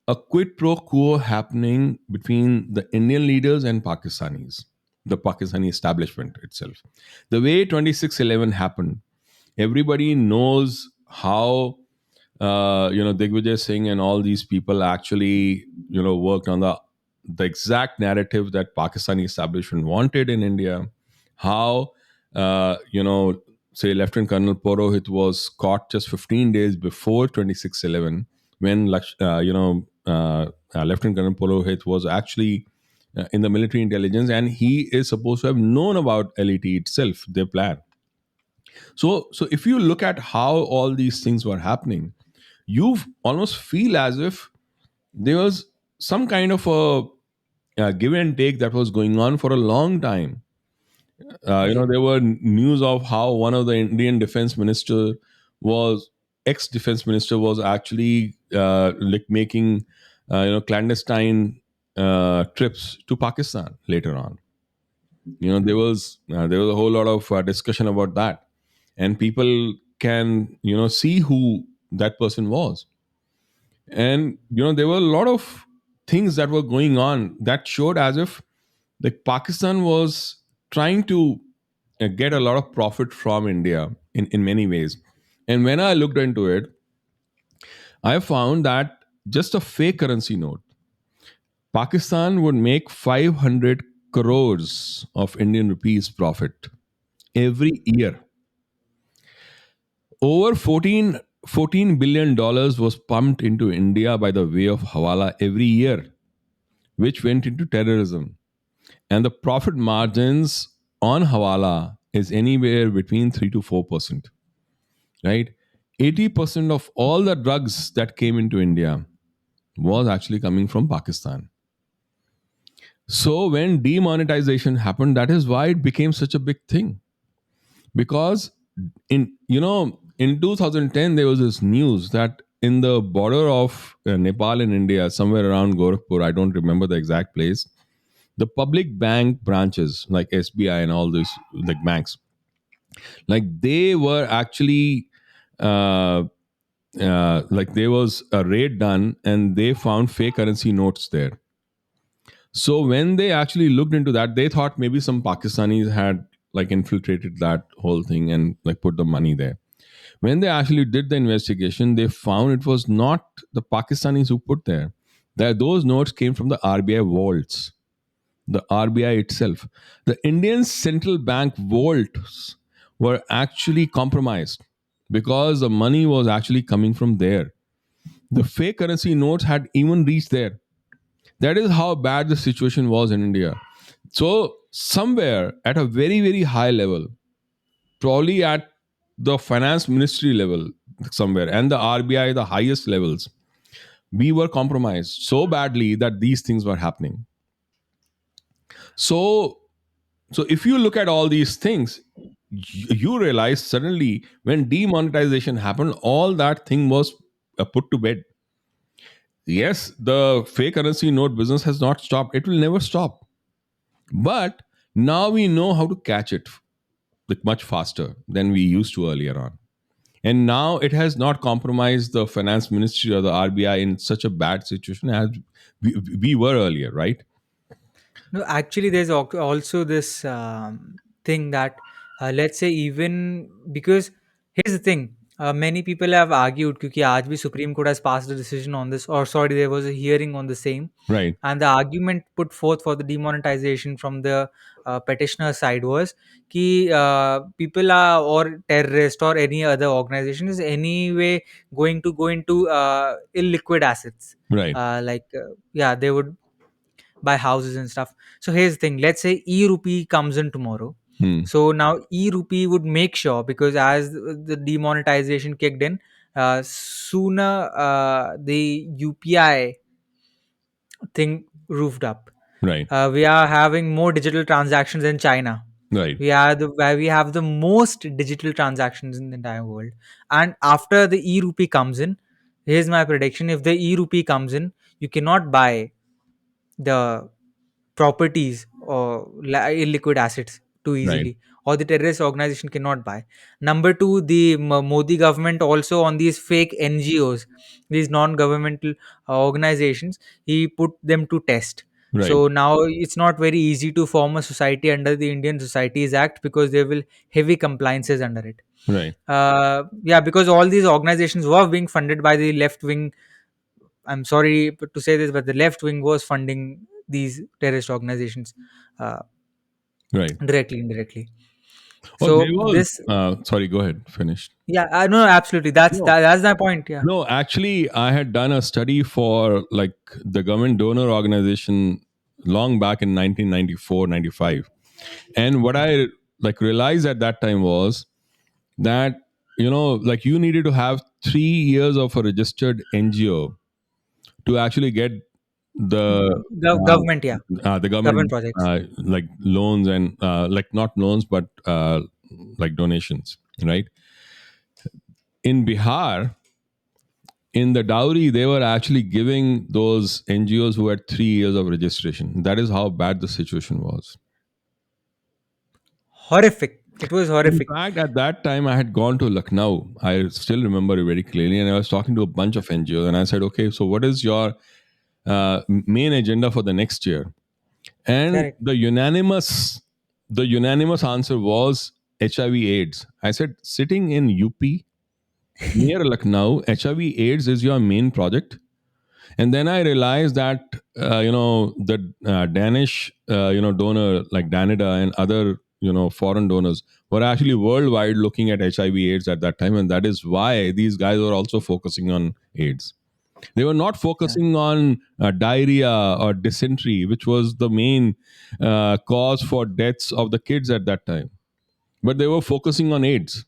Speaker 1: a quid pro quo happening between the Indian leaders and Pakistanis, the Pakistani establishment itself. The way 26/11 happened, Everybody knows how Digvijay Singh and all these people actually worked on the exact narrative that Pakistani establishment wanted in India. How say Lieutenant Colonel Porohit was caught just 15 days before 26/11, when Lieutenant Colonel Porohit was actually in the military intelligence, and he is supposed to have known about LET itself, their plan. So if you look at how all these things were happening, you almost feel as if there was some kind of a give and take that was going on for a long time.
Speaker 2: Yeah.
Speaker 1: There were news of how one of the Indian defense minister was ex defense minister was actually like making clandestine trips to Pakistan later on. There was a whole lot of discussion about that, and people can see who that person was. And there were a lot of things that were going on that showed as if like Pakistan was trying to get a lot of profit from India in many ways. And when I looked into it, I found that just a fake currency note, Pakistan would make 500 crores of Indian rupees profit every year. Over $14 billion was pumped into India by the way of Hawala every year, which went into terrorism. And the profit margins on Hawala is anywhere between 3 to 4%, right? 80% of all the drugs that came into India was actually coming from Pakistan. So when demonetization happened, that is why it became such a big thing. Because in 2010 there was this news that in the border of Nepal and India, somewhere around Gorakhpur, I don't remember the exact place, the public bank branches like SBI and all these like banks, like they were actually uh, like there was a raid done and they found fake currency notes there. So when they actually looked into that, they thought maybe some Pakistanis had like infiltrated that whole thing and like put the money there. When they actually did the investigation, they found it was not the Pakistanis who put there. That those notes came from the RBI vaults, the RBI itself. The Indian central bank vaults were actually compromised because the money was actually coming from there. The fake currency notes had even reached there. That is how bad the situation was in India. So, somewhere at a very, very high level, probably at the finance ministry level, somewhere, and the RBI, the highest levels, we were compromised so badly that these things were happening. So, so if you look at all these things, you realize suddenly when demonetization happened, all that thing was put to bed. Yes, the fake currency note business has not stopped. It will never stop. But now we know how to catch it like much faster than we used to earlier on. And now it has not compromised the finance ministry or the RBI in such a bad situation as we were earlier, right?
Speaker 2: No, actually, there's also this thing that, let's say, even because here's the thing, many people have argued because आज भी Supreme Court has passed a decision on this, or sorry, there was a hearing on the same,
Speaker 1: Right,
Speaker 2: and the argument put forth for the demonetization from the petitioner side was कि people are or terrorist or any other organization is anyway going to go into illiquid assets,
Speaker 1: right.
Speaker 2: like yeah, they would buy houses and stuff. So here's the thing. Let's say e-rupee comes in tomorrow.
Speaker 1: Hmm.
Speaker 2: So now e-rupee would make sure, because as the demonetization kicked in, sooner the UPI thing roofed up.
Speaker 1: Right,
Speaker 2: We are having more digital transactions in China.
Speaker 1: right,
Speaker 2: We are the where we have the most digital transactions in the entire world. And after the e-rupee comes in, here's my prediction: if the e-rupee comes in, you cannot buy the properties or illiquid assets too
Speaker 1: right,
Speaker 2: easily, or the terrorist organization cannot buy. Number two, the Modi government also on these fake NGOs, these non-governmental organizations, he put them to test.
Speaker 1: Right.
Speaker 2: So now it's not very easy to form a society under the Indian Societies Act because there will heavy compliances under it.
Speaker 1: Right.
Speaker 2: Yeah, because all these organizations were being funded by the left wing. I'm sorry to say this, but the left wing was funding these terrorist organizations uh,
Speaker 1: Right.
Speaker 2: directly, indirectly.
Speaker 1: Oh, there
Speaker 2: So
Speaker 1: was.
Speaker 2: this,
Speaker 1: Sorry. Go ahead. Finish.
Speaker 2: yeah, no, absolutely.
Speaker 1: No.
Speaker 2: That's my point. Yeah,
Speaker 1: No. Actually, I had done a study for like the government donor organization long back in 1994, 95, and what I like realized at that time was that like you needed to have 3 years of a registered NGO to actually get the
Speaker 2: government. Yeah,
Speaker 1: the
Speaker 2: government
Speaker 1: government
Speaker 2: projects.
Speaker 1: like loans and like not loans but like donations, right? In Bihar, in the dowry, they were actually giving those NGOs who had 3 years of registration. That is how bad the situation was.
Speaker 2: Horrific. It was
Speaker 1: In
Speaker 2: horrific.
Speaker 1: fact, at that time, I had gone to Lucknow. I still remember it very clearly, and I was talking to a bunch of NGOs, and I said, "Okay, so what is your main agenda for the next year?" And
Speaker 2: Correct.
Speaker 1: the unanimous answer was HIV/AIDS. I said, sitting in UP near Lucknow, HIV/AIDS is your main project. And then I realized that the Danish donor like Danida and other foreign donors were actually worldwide looking at HIV/AIDS at that time, and that is why these guys were also focusing on AIDS. They were not
Speaker 2: Yeah.
Speaker 1: focusing on diarrhea or dysentery, which was the main cause for deaths of the kids at that time, but they were focusing on AIDS.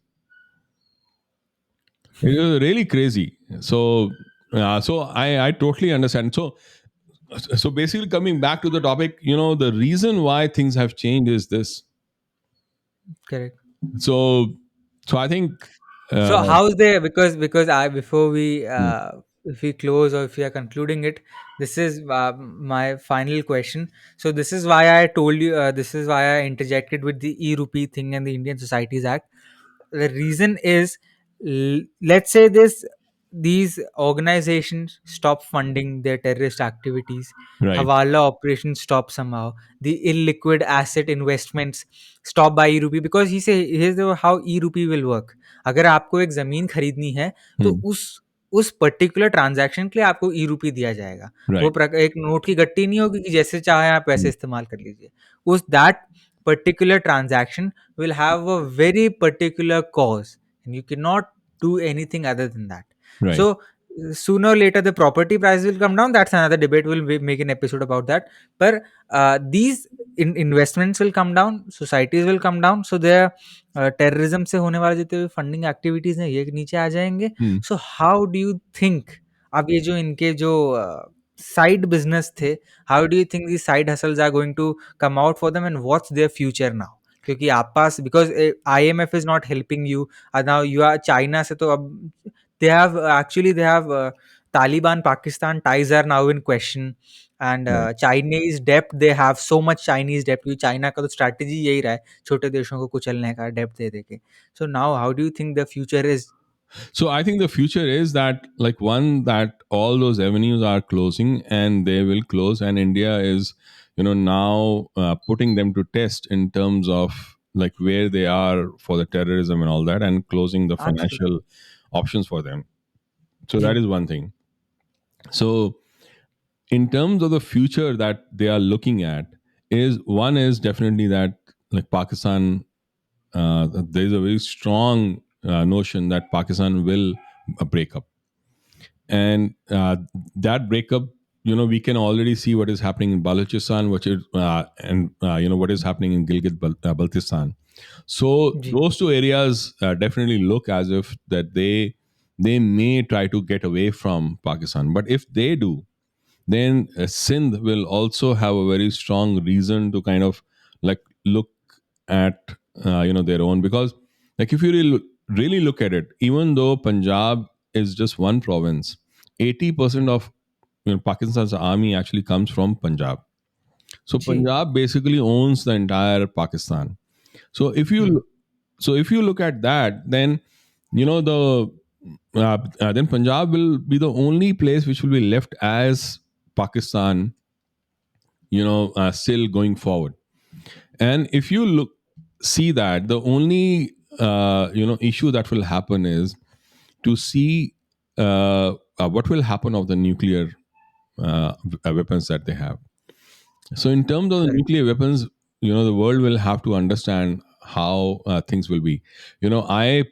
Speaker 1: It was really crazy. So I totally understand. So basically, coming back to the topic, the reason why things have changed is this.
Speaker 2: Correct.
Speaker 1: So so I think. Uh,
Speaker 2: So how's there, because I before we
Speaker 1: hmm,
Speaker 2: if we close or if we are concluding it, this is my final question. So this is why I told you, this is why I interjected with the e-rupee thing and the Indian Societies Act. The reason is, let's say this these organizations stop funding their terrorist activities,
Speaker 1: right.
Speaker 2: hawala operations stop somehow, the illiquid asset investments stop by e-rupee, because he say here's how e-rupee will work. अगर आपको एक ज़मीन खरीदनी है, तो
Speaker 1: Hmm,
Speaker 2: उस particular transaction के लिए आपको ई-रूपी दिया जाएगा। वो
Speaker 1: right.
Speaker 2: एक नोट की गट्टी नहीं होगी कि जैसे चाहे आप वैसे
Speaker 1: Hmm,
Speaker 2: इस्तेमाल कर लीजिए। उस that particular transaction will have a very particular cause, and you cannot do anything other than that.
Speaker 1: right.
Speaker 2: So sooner or later the property price will come down. That's another debate. We'll make an episode about that. But these investments will come down, societies will come down, so their terrorism से होने वाले जितने भी funding activities हैं ये नीचे आ जाएंगे.
Speaker 1: Hmm,
Speaker 2: so how do you think, अब ये जो इनके जो साइड बिजनेस थे, how do you think the side hustles are going to come out for them, and what's their future now? क्योंकि आप पास, because IMF is not helping you now, you are China से, तो अब they have Taliban Pakistan ties are now in question, and
Speaker 1: right.
Speaker 2: Chinese debt, they have so much Chinese debt, क्योंकि China का तो strategy यही रहा है छोटे देशों को कुचलने का, डेब्ट दे देके. So now how do you think the future is?
Speaker 1: So I think the future is that like one that all those avenues are closing and they will close, and India is now putting them to test in terms of like where they are for the terrorism and all that, and closing the
Speaker 2: absolutely.
Speaker 1: financial options for them. So
Speaker 2: जी.
Speaker 1: that is one thing. So in terms of the future that they are looking at, is one is definitely that like Pakistan, there is a very strong notion that Pakistan will break up, and that breakup, we can already see what is happening in Balochistan, which is and what is happening in Baltistan. So
Speaker 2: जी.
Speaker 1: those two areas definitely look as if that they may try to get away from Pakistan, but if they do, then Sindh will also have a very strong reason to kind of like look at their own, because like if you really look at it, even though Punjab is just one province, 80% of Pakistan's army actually comes from Punjab. So
Speaker 2: जी.
Speaker 1: Punjab basically owns the entire Pakistan. So if you look at that, then then Punjab will be the only place which will be left as Pakistan, still going forward. And if you look, see that the only issue that will happen is to see what will happen of the nuclear weapons that they have. So in terms of the
Speaker 2: Correct.
Speaker 1: nuclear weapons, the world will have to understand how things will be. I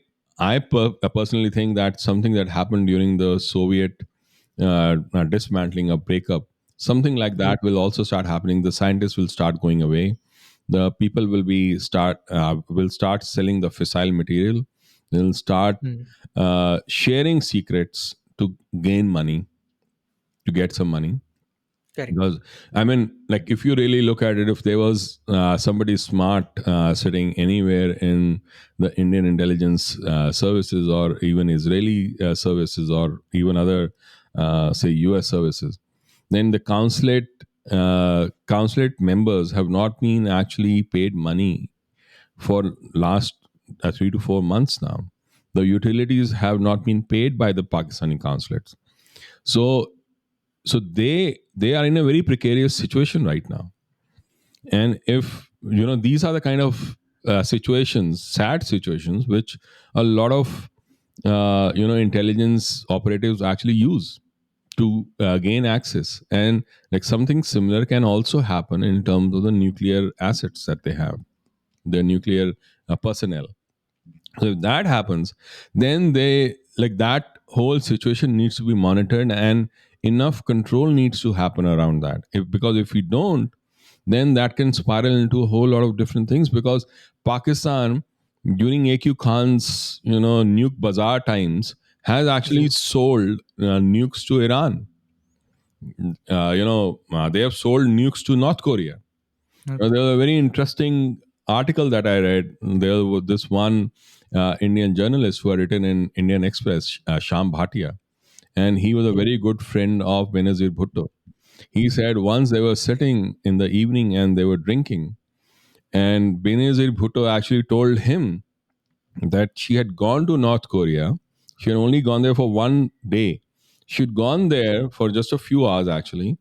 Speaker 1: personally think that something that happened during the Soviet dismantling, a breakup, something like
Speaker 2: Yeah.
Speaker 1: that will also start happening. The scientists will start going away. The people will start selling the fissile material. They'll start
Speaker 2: Mm.
Speaker 1: sharing secrets to gain money, to get some money.
Speaker 2: Correct.
Speaker 1: Because I mean, like, if you really look at it, if there was somebody smart sitting anywhere in the Indian intelligence services, or even Israeli services, or even other say US services, then the consulate members have not been actually paid money for last 3 to 4 months now. The utilities have not been paid by the Pakistani consulates. So so they are in a very precarious situation right now. And if these are the kind of situations, sad situations, which a lot of intelligence operatives actually use to gain access. And like, something similar can also happen in terms of the nuclear assets that they have, the nuclear personnel. So if that happens, then they, like, that whole situation needs to be monitored, and enough control needs to happen around that. Because if we don't, then that can spiral into a whole lot of different things. Because Pakistan, during AQ Khan's nuke bazaar times, has actually
Speaker 2: Ji.
Speaker 1: sold nukes to Iran. They have sold nukes to North Korea.
Speaker 2: Okay.
Speaker 1: There was a very interesting article that I read. There was this one Indian journalist who had written in Indian Express, Sham Bhatia, and he was a
Speaker 2: Okay.
Speaker 1: very good friend of Benazir Bhutto. He said once they were sitting in the evening and they were drinking, and Benazir Bhutto actually told him that she had gone to North Korea. She had only gone there for one day. She'd gone there for just a few hours, actually.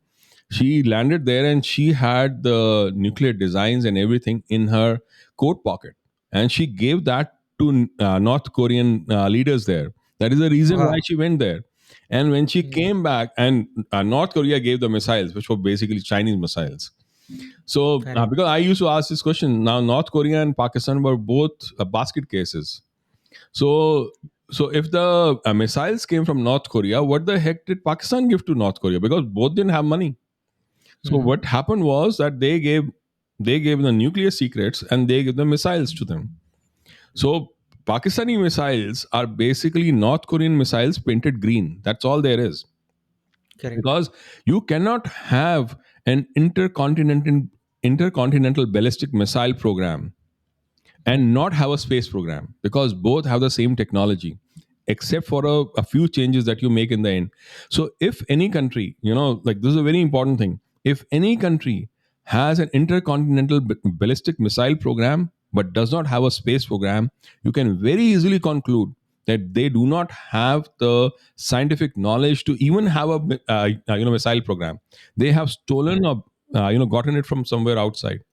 Speaker 1: She landed there and she had the nuclear designs and everything in her coat pocket. And she gave that to North Korean leaders there. That is the reason why
Speaker 2: Wow.
Speaker 1: she went there. And when she
Speaker 2: Yeah.
Speaker 1: came back, and North Korea gave the missiles, which were basically Chinese missiles. So,
Speaker 2: Correct.
Speaker 1: because I used to ask this question, now North Korea and Pakistan were both basket cases. So, if the missiles came from North Korea, what the heck did Pakistan give to North Korea? Because both didn't have money. So
Speaker 2: Hmm.
Speaker 1: what happened was that they gave the nuclear secrets and they gave the missiles to them. So Pakistani missiles are basically North Korean missiles painted green. That's all there is.
Speaker 2: Correct.
Speaker 1: Because you cannot have an intercontinental ballistic missile program and not have a space program, because both have the same technology, except for a few changes that you make in the end. So if any country, like, this is a very important thing, if any country has an intercontinental ballistic missile program but does not have a space program, you can very easily conclude that they do not have the scientific knowledge to even have a missile program. They have stolen, or gotten it from somewhere outside,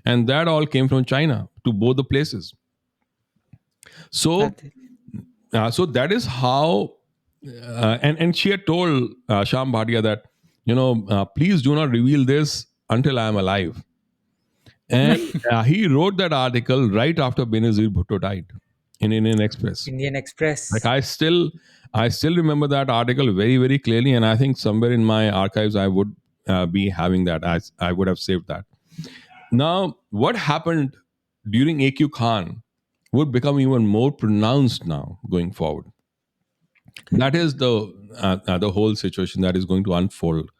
Speaker 1: and that all came from China to both the places. So,
Speaker 2: That is.
Speaker 1: so that is how. And she had told Sham Bhatia that, please do not reveal this until I am alive. And he wrote that article right after Benazir Bhutto died in Indian Express.
Speaker 2: Indian
Speaker 1: Like,
Speaker 2: Express.
Speaker 1: I still remember that article very, very clearly, and I think somewhere in my archives I would be having that. I would have saved that. Now, what happened during AQ Khan would become even more pronounced now going forward. That
Speaker 2: Correct.
Speaker 1: is the whole situation that is going to unfold.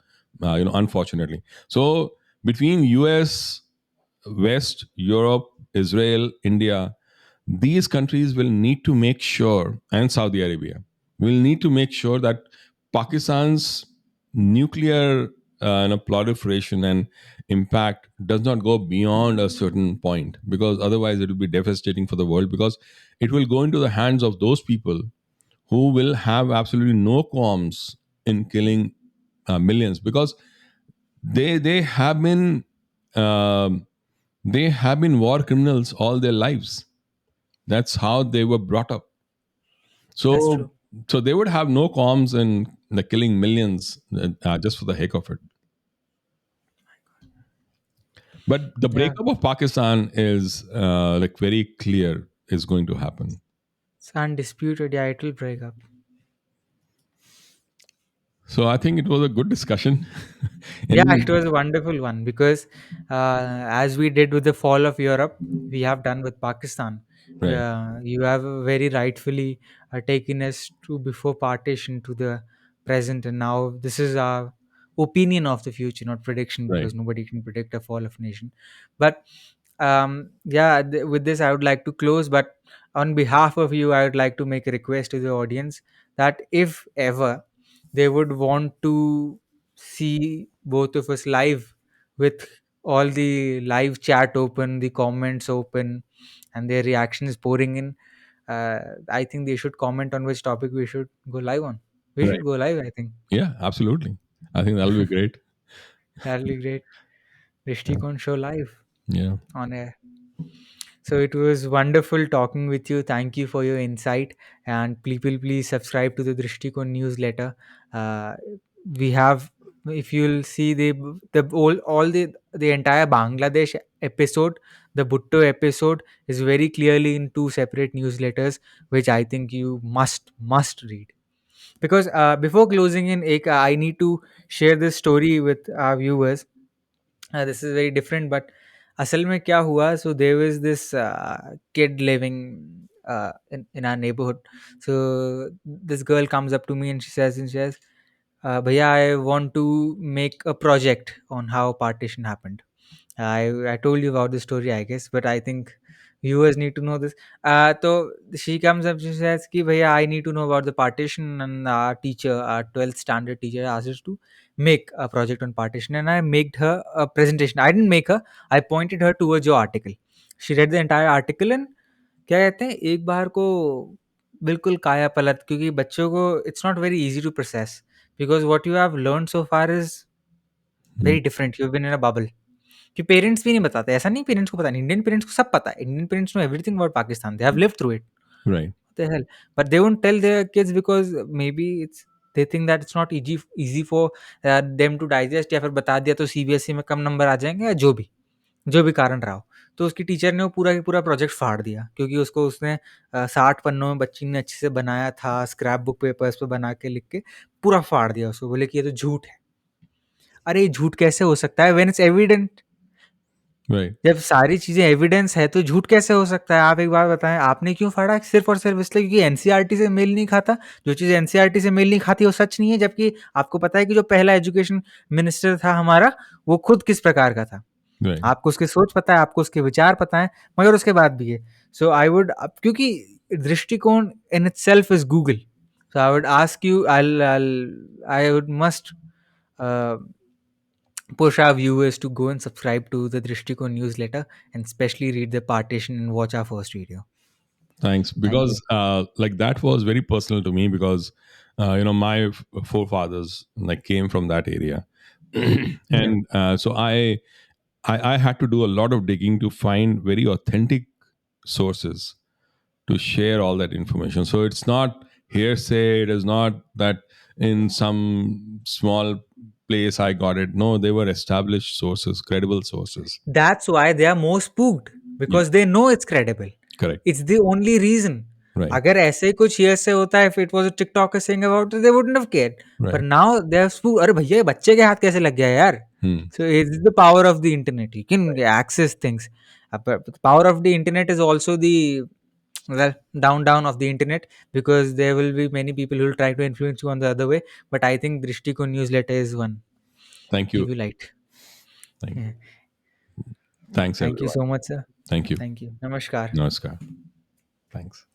Speaker 1: Unfortunately. So between US, West, Europe, Israel, India, these countries will need to make sure, and Saudi Arabia will need to make sure that Pakistan's nuclear proliferation and impact does not go beyond a certain point, because otherwise it will be devastating for the world, because it will go into the hands of those people who will have absolutely no qualms in killing millions. Because They have been um, they have been war criminals all their lives. That's how they were brought up.
Speaker 2: That's
Speaker 1: So
Speaker 2: true.
Speaker 1: so they would have no qualms in the killing millions just for the heck of it. But the
Speaker 2: Yeah,
Speaker 1: breakup of Pakistan is like very clear is going to happen.
Speaker 2: it's undisputed. Yeah, it will break up.
Speaker 1: So I think it was a good discussion.
Speaker 2: Yeah,
Speaker 1: Any
Speaker 2: it was a wonderful one because as we did with the fall of Europe, we have done with Pakistan.
Speaker 1: right,
Speaker 2: You have very rightfully taken us to before partition to the present, and now this is our opinion of the future, not prediction,
Speaker 1: right,
Speaker 2: because nobody can predict a fall of nation. But yeah, with this, I would like to close. But on behalf of you, I would like to make a request to the audience that if ever they would want to see both of us live with all the live chat open, the comments open, and their reactions pouring in. I think they should comment on which topic we should go live on. We should
Speaker 1: right.
Speaker 2: go live, I think.
Speaker 1: Yeah, absolutely. I think that'll be great.
Speaker 2: That'll be great.
Speaker 1: Yeah.
Speaker 2: Drishtikon show live
Speaker 1: Yeah.
Speaker 2: on air. So it was wonderful talking with you. Thank you for your insight. And people, please subscribe to the Drishtikon newsletter. Uh, we have, if you'll see the all the entire Bangladesh episode, the Bhutto episode is very clearly in two separate newsletters, which I think you must read. Because before closing in, I need to share this story with our viewers. This is very different, but असल में क्या हुआ, so there was this kid living in our neighborhood. So this girl comes up to me and she says bhaiya, I want to make a project on how partition happened. I told you about the story, I guess, but I think viewers need to know this. So she comes up, she says, "Ki bhaiya, I need to know about the partition." And our teacher, our 12th standard teacher, asked us to make a project on partition, and I made her a presentation. I didn't make her; I pointed her towards your article. She read the entire article and क्या कहते हैं एक बार को बिल्कुल काया पलट, क्योंकि बच्चों को it's not very easy to process because what you have learn so far is
Speaker 1: Mm.
Speaker 2: Very different, you have been in a bubble कि पेरेंट्स भी नहीं बताते, ऐसा नहीं पेरेंट्स को पता नहीं, इंडियन पेरेंट्स को सब पता है, Indian parents know everything about Pakistan, they have lived through it,
Speaker 1: Right.
Speaker 2: what the hell, but they won't tell their kids because maybe it's they think that it's not easy for them to digest, या फिर बता दिया तो CBSE में कम number आ जाएंगे, या जो भी कारण रहा हो। तो उसकी टीचर ने वो पूरा का पूरा प्रोजेक्ट फाड़ दिया, क्योंकि उसको उसने 60 पन्नों में बच्ची ने अच्छे से बनाया था, स्क्रैप बुक पेपर्स पे बना के लिख के पूरा फाड़ दिया उसको, बोले कि ये तो झूठ है। अरे ये झूठ कैसे हो सकता है व्हेन इट्स एविडेंट?
Speaker 1: Right.
Speaker 2: जब सारी चीज़ें एविडेंस है तो झूठ कैसे हो सकता है? आप एक बात बताएँ, आपने क्यों फाड़ा? सिर्फ़ और सिर्फ़ इसलिए क्योंकि एनसीईआरटी से मेल नहीं खाता। जो चीज़ एनसीईआरटी से मेल नहीं खाती वो सच नहीं है, जबकि आपको पता है कि जो पहला एजुकेशन मिनिस्टर था हमारा, वो खुद किस प्रकार का था।
Speaker 1: Right.
Speaker 2: आपको उसकी सोच पता है, आपको उसके विचार पता है, मगर उसके बाद भी है। सो आई वुड क्योंकि दृष्टिकोण in itself is Google. So I would ask you, I would must uh, push our viewers to go and subscribe to the Drishtiko newsletter and especially read the partition and watch our first video.
Speaker 1: Thanks.
Speaker 2: Thank you.
Speaker 1: Because like that was very personal to me because my forefathers like came from that area,
Speaker 2: Yeah.
Speaker 1: and so I had to do a lot of digging to find very authentic sources to share all that information. So it's not hearsay. It is not that in some small place I got it. No, they were established sources, credible sources.
Speaker 2: That's why they are more spooked
Speaker 1: Yeah,
Speaker 2: because they know it's credible.
Speaker 1: correct.
Speaker 2: It's the only reason.
Speaker 1: Right,
Speaker 2: अगर ऐसे कुछ years से होता है, if it was a TikToker saying about it, they wouldn't have cared. But
Speaker 1: right.
Speaker 2: now they are spooked. अरे भैया ये बच्चे के हाथ कैसे लग गया यार?
Speaker 1: Hmm.
Speaker 2: So it's the power of the internet. You can access things. But the power of the internet is also the well down of the internet, because there will be many people who will try to influence you on the other way. But I think Drishtiko newsletter is one
Speaker 1: Thank
Speaker 2: if
Speaker 1: you.
Speaker 2: you liked.
Speaker 1: Thank
Speaker 2: Yeah.
Speaker 1: you. Thanks,
Speaker 2: Thank you
Speaker 1: everyone.
Speaker 2: so much, sir.
Speaker 1: Thank you.
Speaker 2: Thank you. Namaskar.
Speaker 1: Namaskar. Thanks.